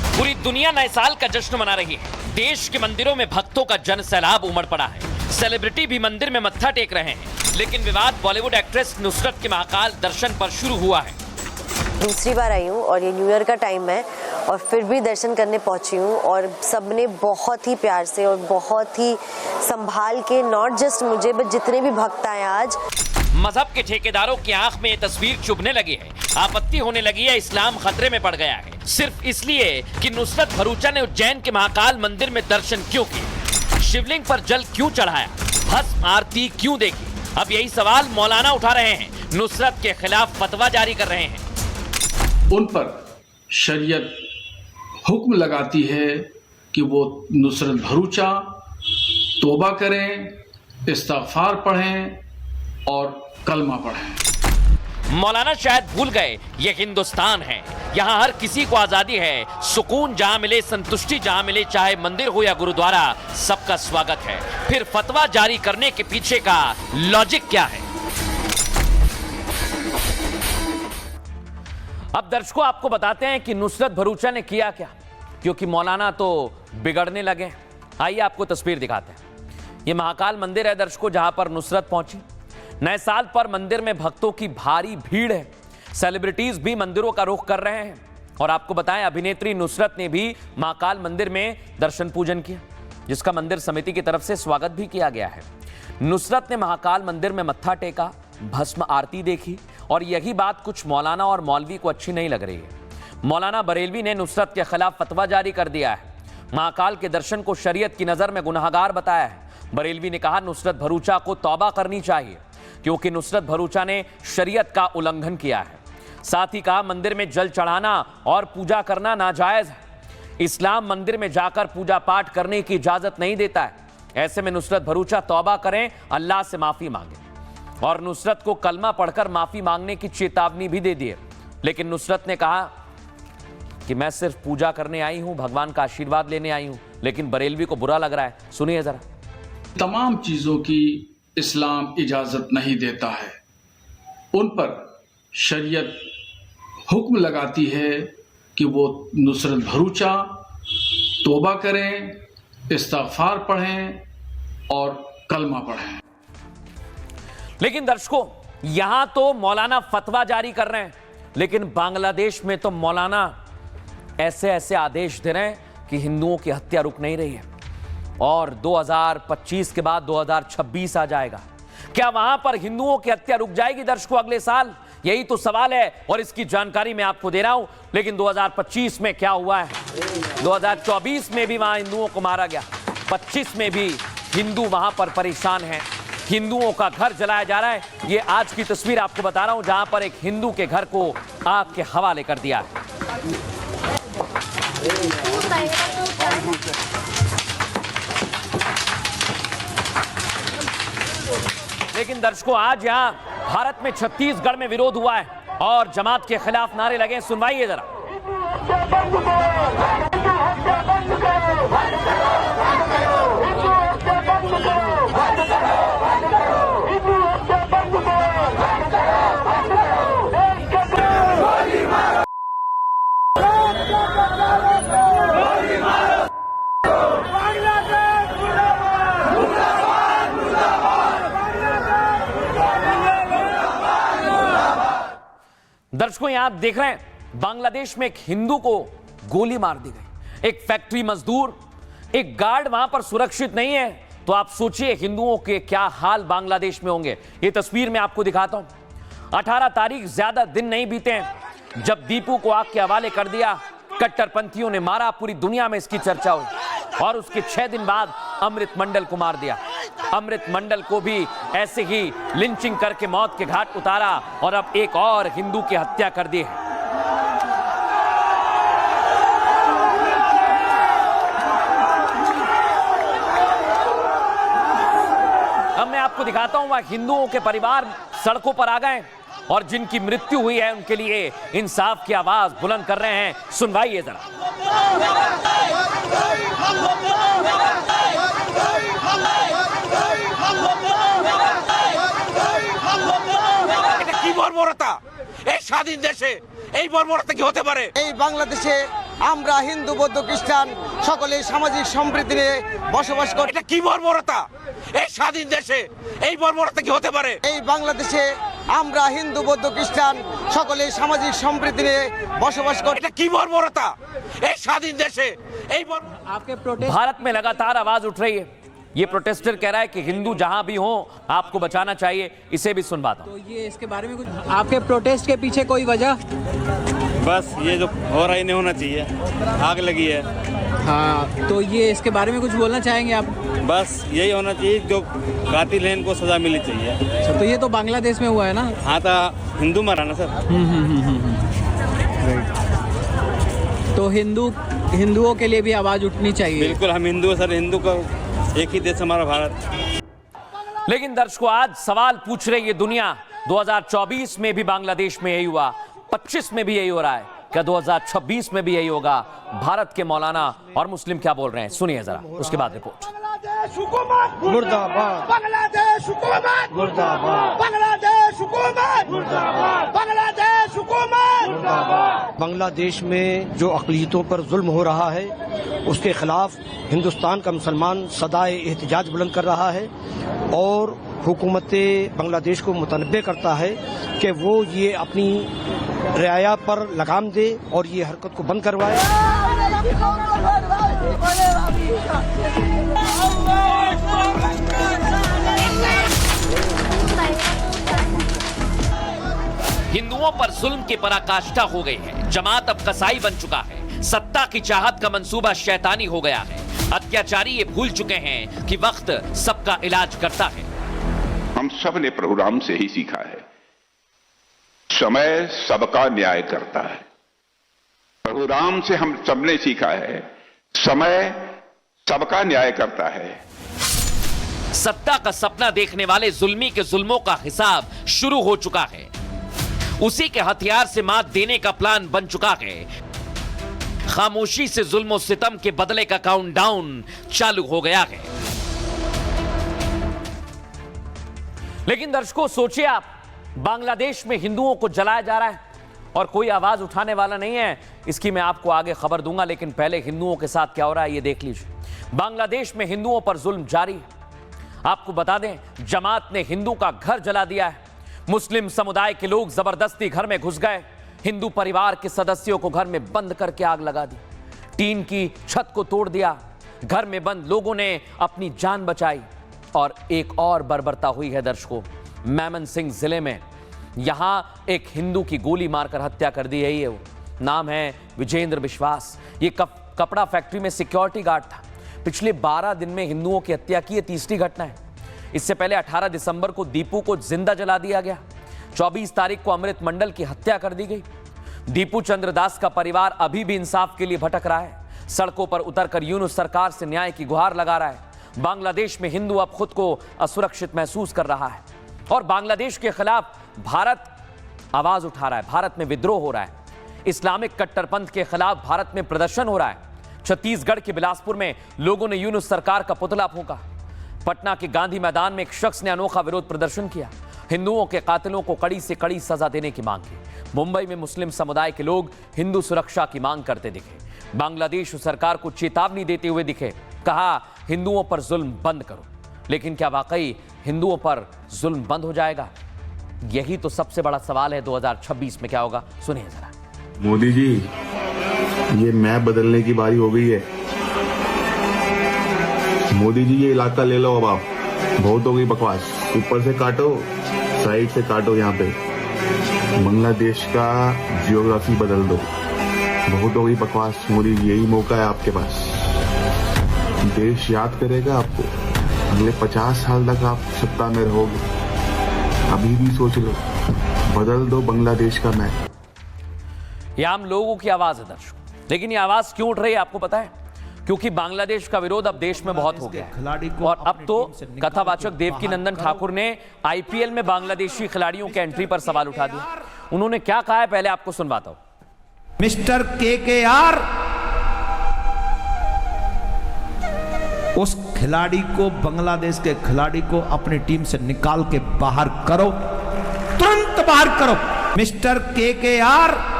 पूरी दुनिया नए साल का जश्न मना रही है। देश के मंदिरों में भक्तों का जन सैलाब उमड़ पड़ा है। सेलिब्रिटी भी मंदिर में मत्था टेक रहे हैं, लेकिन विवाद बॉलीवुड एक्ट्रेस नुसरत के महाकाल दर्शन पर शुरू हुआ है। दूसरी बार आई हूँ और ये न्यू ईयर का टाइम है और फिर भी दर्शन करने पहुंची हूँ और सबने बहुत ही प्यार से और बहुत ही संभाल के, नॉट जस्ट मुझे बट जितने भी भक्त आए आज। मजहब के ठेकेदारों की आंख में ये तस्वीर चुभने लगी है। आपत्ति होने लगी है, इस्लाम खतरे में पड़ गया है, सिर्फ इसलिए कि नुसरत भरूचा ने उज्जैन के महाकाल मंदिर में दर्शन क्यों किए, शिवलिंग पर जल क्यों चढ़ाया, भस्म आरती क्यों देखी। अब यही सवाल मौलाना उठा रहे हैं, नुसरत के खिलाफ फतवा जारी कर रहे हैं। उन पर शरीयत हुक्म लगाती है कि वो नुसरत भरूचा तौबा करें, इस्तिग़फ़ार पढ़ें और कलमा पढ़ें। मौलाना शायद भूल गए ये हिंदुस्तान है, यहाँ हर किसी को आजादी है, सुकून जहाँ मिले, संतुष्टि जहाँ मिले, चाहे मंदिर हो या गुरुद्वारा, सबका स्वागत है। फिर फतवा जारी करने के पीछे का लॉजिक क्या है? अब दर्शकों आपको बताते हैं कि नुसरत भरूचा ने किया क्या, क्योंकि मौलाना तो बिगड़ने लगे। आइए आपको तस्वीर दिखाते हैं। ये महाकाल मंदिर है दर्शकों, जहां पर नुसरत पहुंची। नए साल पर मंदिर में भक्तों की भारी भीड़ है। सेलिब्रिटीज भी मंदिरों का रुख कर रहे हैं। और आपको बताएं, अभिनेत्री नुसरत ने भी महाकाल मंदिर में दर्शन पूजन किया, जिसका मंदिर समिति की तरफ से स्वागत भी किया गया है। नुसरत ने महाकाल मंदिर में मत्था टेका, भस्म आरती देखी और यही बात कुछ मौलाना और मौलवी को अच्छी नहीं लग रही है। मौलाना बरेलवी ने नुसरत के खिलाफ फतवा जारी कर दिया है। महाकाल के दर्शन को शरीयत की नजर में गुनाहगार बताया है। बरेलवी ने कहा, नुसरत भरूचा को तौबा करनी चाहिए क्योंकि नुसरत भरूचा ने शरीयत का उल्लंघन किया है। साथ ही कहा, मंदिर में जल चढ़ाना और पूजा करना नाजायज है। इस्लाम मंदिर में जाकर पूजा पाठ करने की इजाजत नहीं देता है। ऐसे में नुसरत भरूचा तौबा करें, अल्लाह से माफी मांगे। और नुसरत को कलमा पढ़कर माफी मांगने की चेतावनी भी दे दी है। लेकिन नुसरत ने कहा कि मैं सिर्फ पूजा करने आई हूं, भगवान का आशीर्वाद लेने आई हूं। लेकिन बरेलवी को बुरा लग रहा है, सुनिए जरा। तमाम चीजों की इस्लाम इजाजत नहीं देता है, उन पर शरीयत हुक्म लगाती है कि वो नुसरत भरूचा तौबा करें, इस्तिग़फ़ार पढ़ें और कलमा पढ़ें। लेकिन दर्शकों, यहां तो मौलाना फतवा जारी कर रहे हैं, लेकिन बांग्लादेश में तो मौलाना ऐसे ऐसे आदेश दे रहे हैं कि हिंदुओं की हत्या रुक नहीं रही है। और 2025 के बाद 2026 आ जाएगा। क्या वहां पर हिंदुओं की हत्या रुक जाएगी दर्शकों अगले साल? यही तो सवाल है और इसकी जानकारी मैं आपको दे रहा हूं। लेकिन 2025 में क्या हुआ है? 2024 में भी वहां हिंदुओं को मारा गया, 25 में भी हिंदू वहां पर परेशान हैं। हिंदुओं का घर जलाया जा रहा है। ये आज की तस्वीर आपको बता रहा हूं, जहां पर एक हिंदू के घर को आग के हवाले कर दिया है। लेकिन दर्शकों, आज यहां भारत में छत्तीसगढ़ में विरोध हुआ है और जमात के खिलाफ नारे लगे। सुनवाइए जरा। दर्शकों, यहां आप देख रहे हैं, बांग्लादेश में एक हिंदू को गोली मार दी गई। एक फैक्ट्री मजदूर, एक गार्ड वहां पर सुरक्षित नहीं है। तो आप सोचिए हिंदुओं के क्या हाल बांग्लादेश में होंगे। ये तस्वीर मैं आपको दिखाता हूं। 18 तारीख, ज्यादा दिन नहीं बीते हैं जब दीपू को आग के हवाले कर दिया। कट्टरपंथियों ने मारा, पूरी दुनिया में इसकी चर्चा हुई। और उसके 6 दिन बाद अमृत मंडल को मार दिया। अमृत मंडल को भी ऐसे ही लिंचिंग करके मौत के घाट उतारा और अब एक और हिंदू की हत्या कर दी है। अब मैं आपको दिखाता हूं, वह हिंदुओं के परिवार सड़कों पर आ गए और जिनकी मृत्यु हुई है उनके लिए इंसाफ की आवाज बुलंद कर रहे हैं। सुनवाइए जरा। কি বর্বরতা এই স্বাধীন দেশে, এই বর্বরতা কি হতে পারে? এই বাংলাদেশে আমরা হিন্দু বৌদ্ধ খ্রিস্টান সকলে সামাজিক সম্প্রীতি নিয়ে বসবাস করি। এটা কি বর্বরতা এই স্বাধীন দেশে, এই বর্বরতা কি হতে পারে? এই বাংলাদেশে আমরা হিন্দু বৌদ্ধ খ্রিস্টান সকলে সামাজিক সম্প্রীতি নিয়ে বসবাস করি। এটা কি বর্বরতা এই স্বাধীন দেশে, এই आपके प्रोटेस्ट भारत में लगातार आवाज उठ रही है। ये प्रोटेस्टर कह रहा है कि हिंदू जहां भी हो आपको बचाना चाहिए। इसे भी सुनवाता हूं। तो ये इसके बारे में कुछ, आपके प्रोटेस्ट के पीछे कोई वजह? बस ये जो हो रहा ही नहीं होना चाहिए, आग लगी है। हाँ, तो ये इसके बारे में कुछ बोलना चाहेंगे आप? बस यही होना चाहिए, जो कातिल है इनको सजा मिलनी चाहिए। तो ये तो बांग्लादेश में हुआ है ना? हाँ, तो हिंदू मारा ना सर। तो हिंदुओं के लिए भी आवाज उठनी चाहिए। बिल्कुल, हम हिंदू सर, हिंदू का एक ही देश हमारा भारत। लेकिन दर्शकों, आज सवाल पूछ रही है दुनिया, 2024 में भी बांग्लादेश में यही हुआ, 25 में भी यही हो रहा है, क्या 2026 में भी यही होगा? भारत के मौलाना और मुस्लिम क्या बोल रहे हैं, सुनिए जरा, उसके बाद रिपोर्ट। मुर्दाबाद बांग्लादेश हुकूमत, मुर्दाबाद बांग्लादेश हुकूमत, मुर्दाबाद बांग्लादेश हुकूमत, मुर्दाबाद। बांग्लादेश में जो अक़लियतों पर जुल्म हो रहा है उसके खिलाफ हिंदुस्तान का मुसलमान सदाए एहतजाज बुलंद कर रहा है और हुकूमत बांग्लादेश को मुतनब्बे करता है कि वो ये अपनी रियाया पर लगाम दे और ये हरकत को बंद करवाए। हिंदुओं पर जुल्म की पराकाष्ठा हो गई है। जमात अब कसाई बन चुका है। सत्ता की चाहत का मंसूबा शैतानी हो गया है। अत्याचारी ये भूल चुके हैं कि वक्त सबका इलाज करता है। हम सब ने प्रभु राम से ही सीखा है, समय सबका न्याय करता है। प्रभु राम से हम सबने सीखा है, समय सबका न्याय करता है। सत्ता का सपना देखने वाले जुल्मी के जुल्मों का हिसाब शुरू हो चुका है। उसी के हथियार से मात देने का प्लान बन चुका है। खामोशी से जुल्म और सितम के बदले का काउंटडाउन चालू हो गया है। लेकिन दर्शकों, सोचिए आप, बांग्लादेश में हिंदुओं को जलाया जा रहा है और कोई आवाज उठाने वाला नहीं है। इसकी मैं आपको आगे खबर दूंगा, लेकिन पहले हिंदुओं के साथ क्या हो रहा है ये देख लीजिए। बांग्लादेश में हिंदुओं पर जुल्म जारी है। आपको बता दें, जमात ने हिंदू का घर जला दिया है। मुस्लिम समुदाय के लोग जबरदस्ती घर में घुस गए। हिंदू परिवार के सदस्यों को घर में बंद करके आग लगा दी। टीन की छत को तोड़ दिया। घर में बंद लोगों ने अपनी जान बचाई। और एक और बर्बरता हुई है दर्शकों, मेमनसिंह जिले में। यहां एक हिंदू की गोली मारकर हत्या कर दी है। ये वो नाम है विजेंद्र विश्वास। ये कपड़ा फैक्ट्री में सिक्योरिटी गार्ड था। पिछले 12 दिन में हिंदुओं की हत्या की ये तीसरी घटना है। इससे पहले 18 दिसंबर को दीपू को जिंदा जला दिया गया। 24 तारीख को अमृत मंडल की हत्या कर दी गई। दीपू चंद्र दास का परिवार अभी भी इंसाफ के लिए भटक रहा है। सड़कों पर उतरकर यूनुस सरकार से न्याय की गुहार लगा रहा है। बांग्लादेश में हिंदू अब खुद को असुरक्षित महसूस कर रहा है और बांग्लादेश के खिलाफ भारत आवाज उठा रहा है। भारत में विद्रोह हो रहा है। इस्लामिक कट्टरपंथ के खिलाफ भारत में प्रदर्शन हो रहा है। छत्तीसगढ़ के बिलासपुर में लोगों ने यूनुस सरकार का पुतला फूंका। पटना के गांधी मैदान में एक शख्स ने अनोखा विरोध प्रदर्शन किया। हिंदुओं के कातिलों को कड़ी से कड़ी सजा देने की मांग की। मुंबई में मुस्लिम समुदाय के लोग हिंदू सुरक्षा की मांग करते दिखे। बांग्लादेश सरकार को चेतावनी देते हुए दिखे। कहा, हिंदुओं पर जुल्म बंद करो। लेकिन क्या वाकई हिंदुओं पर जुल्म बंद हो जाएगा? यही तो सबसे बड़ा सवाल है। 2026 में क्या होगा, सुनिए जरा। मोदी जी, ये मैप बदलने की बारी हो गई है। मोदी जी, ये इलाका ले लो अब आप। बहुत हो गई बकवास। ऊपर से काटो, साइड से काटो। यहाँ पे बांग्लादेश का जियोग्राफी बदल दो। बहुत हो गई बकवास मोदी जी, यही मौका है आपके पास। देश याद करेगा आपको। अगले 50 साल तक आप सत्ता में रहोगे। अभी भी सोच लो, बदल दो बांग्लादेश का मैप। यह आम लोगों की आवाज है दर्शकों, लेकिन ये आवाज क्यों उठ रही है आपको पता है? क्योंकि बांग्लादेश का विरोध अब देश में बहुत हो गया है। और अब तो कथावाचक देवकी नंदन ठाकुर ने आईपीएल में बांग्लादेशी खिलाड़ियों के एंट्री पर सवाल उठा दिया। उन्होंने क्या कहा है पहले आपको सुनवाता हूं। मिस्टर केकेआर, उस खिलाड़ी को, बांग्लादेश के खिलाड़ी को अपनी टीम से निकाल के बाहर करो, तुरंत बाहर करो। मिस्टर केकेआर,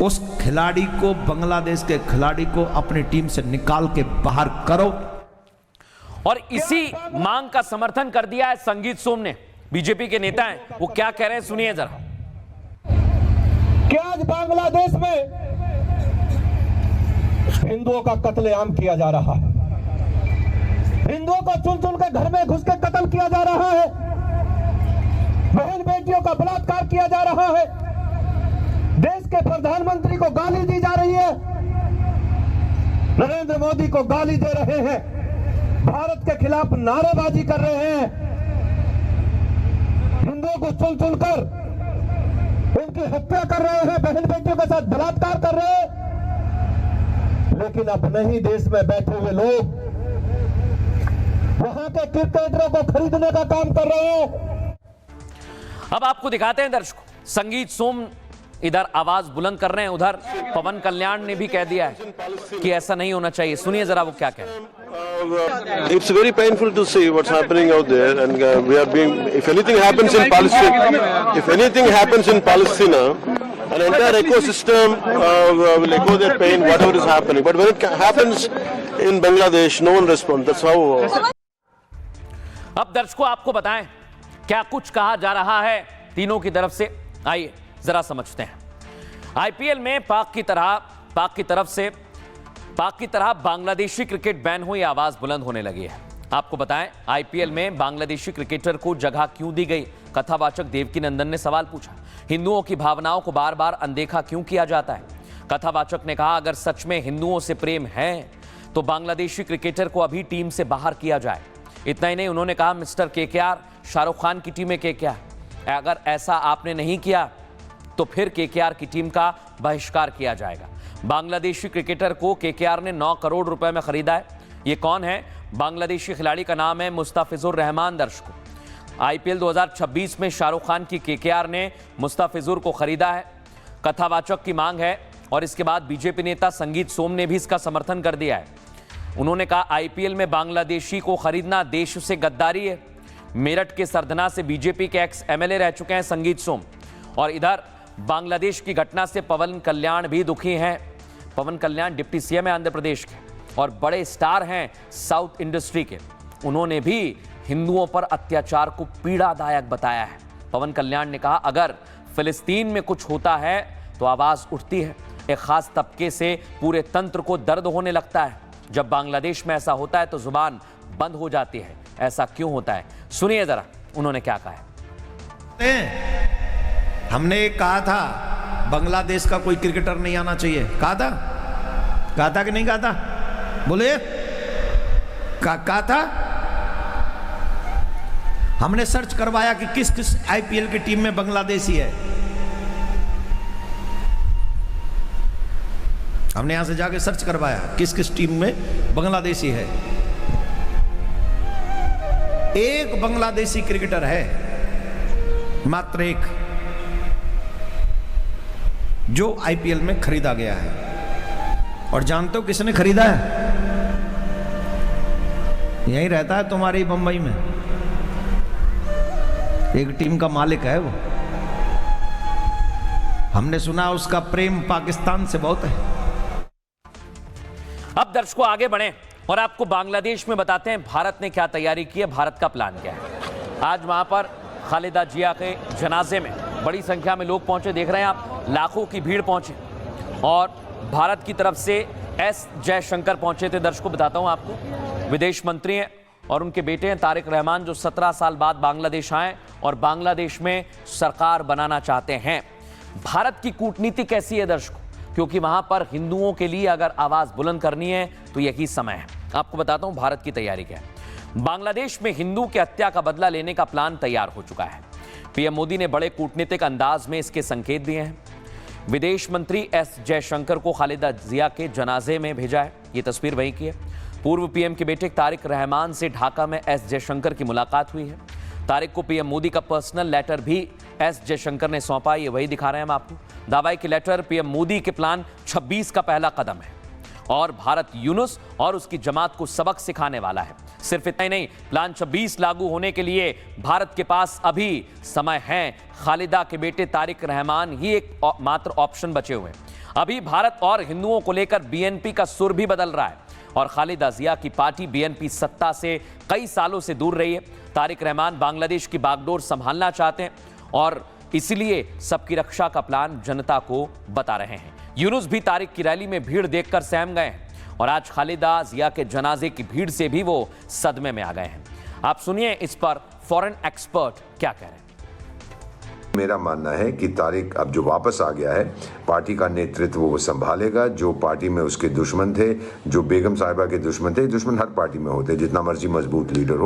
उस खिलाड़ी को, बांग्लादेश के खिलाड़ी को अपनी टीम से निकाल के बाहर करो। और इसी मांग का समर्थन कर दिया है संगीत सोम ने। बीजेपी के नेता हैं, वो क्या कह रहे हैं सुनिए जरा। कि आज बांग्लादेश में हिंदुओं का कत्लेआम किया जा रहा है। हिंदुओं को चुन चुन के घर में घुस के कत्ल किया जा रहा है। बहन बेटियों का बलात्कार किया जा रहा है। देश के प्रधानमंत्री को गाली दी जा रही है। नरेंद्र मोदी को गाली दे रहे हैं। भारत के खिलाफ नारेबाजी कर रहे हैं। हिंदुओं को चुन चुन कर उनकी हत्या कर रहे हैं। बहन बेटियों के साथ बलात्कार कर रहे हैं। लेकिन अपने ही देश में बैठे हुए लोग वहां के क्रिकेटरों को खरीदने का काम कर रहे हैं। अब आपको दिखाते हैं दर्शकों, संगीत सोम इधर आवाज बुलंद कर रहे हैं, उधर पवन कल्याण ने भी कह दिया है कि ऐसा नहीं होना चाहिए। सुनिए जरा वो क्या कह रहे हैं। It's very painful to see what's happening out there, and we are being. If anything happens in Palestine, an entire ecosystem will echo their pain, whatever is happening. But when it happens in Bangladesh, no one responds. That's how. अब दर्शकों आपको बताएं क्या कुछ कहा जा रहा है तीनों की तरफ से, आइए जरा समझते हैं। आईपीएल में पाक की तरह बांग्लादेशी क्रिकेट बैन हुई, आवाज बुलंद होने लगी है। आपको बताएं आईपीएल में बांग्लादेशी क्रिकेटर को जगह क्यों दी गई, कथावाचक देवकी नंदन ने सवाल पूछा। हिंदुओं की भावनाओं को बार बार अनदेखा क्यों किया जाता है? कथावाचक ने कहा अगर सच में हिंदुओं से प्रेम है तो बांग्लादेशी क्रिकेटर को अभी टीम से बाहर किया जाए। इतना ही नहीं, उन्होंने कहा मिस्टर केकेआर शाहरुख खान की टीम में केकेआर, अगर ऐसा आपने नहीं किया तो फिर केकेआर की टीम का बहिष्कार किया जाएगा। बांग्लादेशी क्रिकेटर को केकेआर ने 9 करोड़ रुपए में खरीदा है। ये कौन है? बांग्लादेशी खिलाड़ी का नाम है मुस्तफिजुर रहमान। दर्शकों, आईपीएल 2026 में शाहरुख खान की केकेआर ने मुस्तफिजुर को खरीदा है। कथावाचक की मांग है और इसके बाद बीजेपी नेता संगीत सोम ने भी इसका समर्थन कर दिया है। उन्होंने कहा आईपीएल में बांग्लादेशी को खरीदना देश से गद्दारी है। मेरठ के सरदना से बीजेपी के एक्स एमएलए रह चुके हैं संगीत सोम, और इधर बांग्लादेश की घटना से पवन कल्याण भी दुखी हैं। पवन कल्याण डिप्टी सीएम है आंध्र प्रदेश के और बड़े स्टार हैं साउथ इंडस्ट्री के। उन्होंने भी हिंदुओं पर अत्याचार को पीड़ादायक बताया है। पवन कल्याण ने कहा अगर फिलिस्तीन में कुछ होता है तो आवाज उठती है, एक खास तबके से पूरे तंत्र को दर्द होने लगता है। जब बांग्लादेश में ऐसा होता है तो जुबान बंद हो जाती है। ऐसा क्यों होता है? सुनिए जरा उन्होंने क्या कहा है। हमने कहा था बांग्लादेश का कोई क्रिकेटर नहीं आना चाहिए, कहा था कि नहीं कहा था? बोले कहा था। हमने सर्च करवाया कि किस किस आईपीएल की टीम में बांग्लादेशी है। हमने यहां से जाके सर्च करवाया किस किस टीम में बांग्लादेशी है। एक बांग्लादेशी क्रिकेटर है, मात्र एक, जो आईपीएल में खरीदा गया है। और जानते हो किसने खरीदा है? यहीं रहता है तुम्हारी बंबई में, एक टीम का मालिक है वो। हमने सुना उसका प्रेम पाकिस्तान से बहुत है। अब दर्शकों आगे बढ़ें और आपको बांग्लादेश में बताते हैं भारत ने क्या तैयारी की है, भारत का प्लान क्या है। आज वहां पर खालिदा जिया के जनाजे में बड़ी संख्या में लोग पहुंचे, देख रहे हैं आप, लाखों की भीड़ पहुंचे और भारत की तरफ से एस जयशंकर पहुंचे थे। दर्शकों बताता हूं आपको, विदेश मंत्री हैं और उनके बेटे हैं तारिक रहमान, जो 17 साल बाद बांग्लादेश आए और बांग्लादेश में सरकार बनाना चाहते हैं। भारत की कूटनीति कैसी है दर्शकों? क्योंकि वहां पर हिंदुओं के लिए अगर आवाज बुलंद करनी है तो यही समय है। आपको बताता हूं भारत की तैयारी क्या है। बांग्लादेश में हिंदू की हत्या का बदला लेने का प्लान तैयार हो चुका है। पीएम मोदी ने बड़े कूटनीतिक अंदाज में इसके संकेत दिए हैं। विदेश मंत्री एस जयशंकर को खालिदा जिया के जनाजे में भेजा है। ये तस्वीर वहीं की है। पूर्व पीएम के बेटे तारिक रहमान से ढाका में एस जयशंकर की मुलाकात हुई है। तारिक को पीएम मोदी का पर्सनल लेटर भी एस जयशंकर ने सौंपा। ये वही दिखा रहे हैं हम आपको। दावा की लेटर पीएम मोदी के प्लान 26 का पहला कदम है और भारत यूनुस और उसकी जमात को सबक सिखाने वाला है। सिर्फ इतना ही नहीं, प्लान 26 लागू होने के लिए भारत के पास अभी समय है। खालिदा के बेटे तारिक रहमान ही एक मात्र ऑप्शन बचे हुए हैं। अभी भारत और हिंदुओं को लेकर बीएनपी का सुर भी बदल रहा है और खालिदा जिया की पार्टी बीएनपी सत्ता से कई सालों से दूर रही है। तारिक रहमान बांग्लादेश की बागडोर संभालना चाहते हैं और इसलिए सबकी रक्षा का प्लान जनता को बता रहे हैं। यूनुस भी तारिक की रैली में भीड़ देखकर सहम गए हैं और आज खालिदा जिया के जनाजे की भीड़ से भी वो सदमे में आ गए हैं। आप सुनिए इस पर फॉरेन एक्सपर्ट क्या कह रहे हैं। मेरा मानना है कि तारिक अब जो वापस आ गया है, पार्टी का नेतृत्व वो संभालेगा। जो पार्टी में उसके दुश्मन थे, जो बेगम साहिबा के दुश्मन थे, दुश्मन हर पार्टी में होते, जितना मर्जी मजबूत लीडर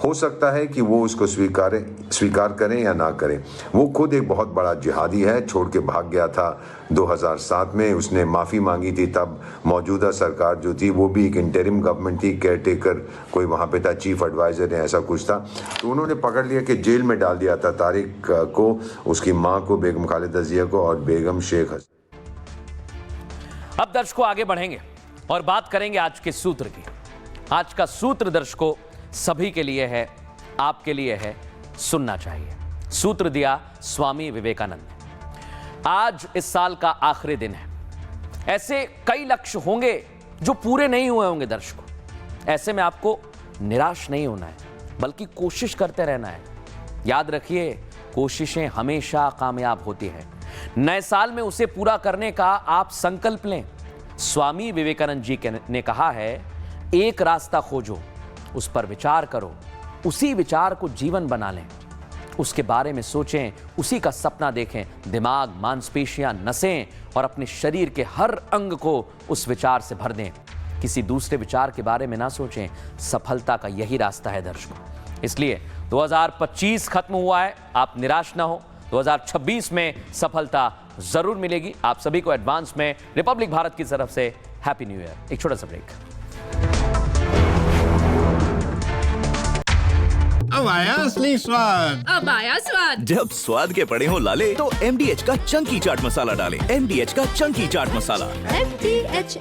हो सकता है कि वो उसको स्वीकार करें या ना करें। वो खुद एक बहुत बड़ा जिहादी है, छोड़ के भाग गया था 2007 में। उसने माफ़ी मांगी थी, तब मौजूदा सरकार जो थी वो भी एक इंटरिम गवर्नमेंट थी, केयर टेकर कोई वहाँ पे था, चीफ एडवाइजर ने ऐसा कुछ था, तो उन्होंने पकड़ लिया कि जेल में डाल दिया था तारिक को, उसकी मां को, बेगम खालिदा जिया को और बेगम शेख हसीना। अब दर्शकों आगे बढ़ेंगे और बात करेंगे आज के सूत्र की। आज का सूत्र दर्शकों सभी के लिए है, आपके लिए है, सुनना चाहिए। सूत्र दिया स्वामी विवेकानंद ने। आज इस साल का आखिरी दिन है। ऐसे कई लक्ष्य होंगे जो पूरे नहीं हुए होंगे दर्शकों। ऐसे में आपको निराश नहीं होना है, बल्कि कोशिश करते रहना है। याद रखिए, कोशिशें हमेशा कामयाब होती हैं। नए साल में उसे पूरा करने का आप संकल्प लें। स्वामी विवेकानंद जी ने कहा है, एक रास्ता खोजो, उस पर विचार करो, उसी विचार को जीवन बना लें, उसके बारे में सोचें, उसी का सपना देखें। दिमाग, मांसपेशियां, नसें और अपने शरीर के हर अंग को उस विचार से भर दें। किसी दूसरे विचार के बारे में ना सोचें। सफलता का यही रास्ता है दर्शकों। इसलिए 2025 खत्म हुआ है, आप निराश ना हो। 2026 में सफलता जरूर मिलेगी। आप सभी को एडवांस में रिपब्लिक भारत की तरफ से हैप्पी न्यू ईयर। एक छोटा सा ब्रेक। अब आया असली स्वाद। अब आया स्वाद। जब स्वाद के पड़े हो लाले तो MDH का चंकी चाट मसाला डालें। MDH का चंकी चाट मसाला। MDH